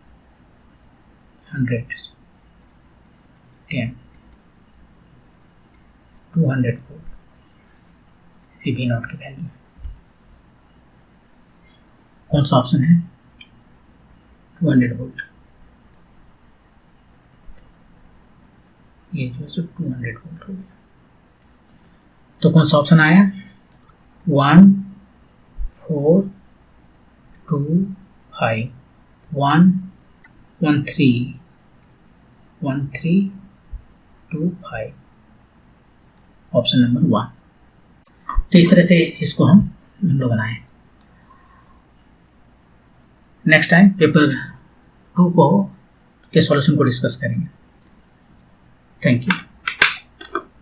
10 200 वोल्ट। V0 की वैल्यू कौन सा ऑप्शन है, 200 वोल्ट। ये जो है 200 वोल्ट हो गया। तो कौन सा ऑप्शन आया, 1 4 2 5 1 1 3 1 3 2 5, ऑप्शन नंबर 1। तो इस तरह से इसको हम लोग बनाए। नेक्स्ट टाइम पेपर 2 के सॉल्यूशन को डिस्कस करेंगे। Thank you.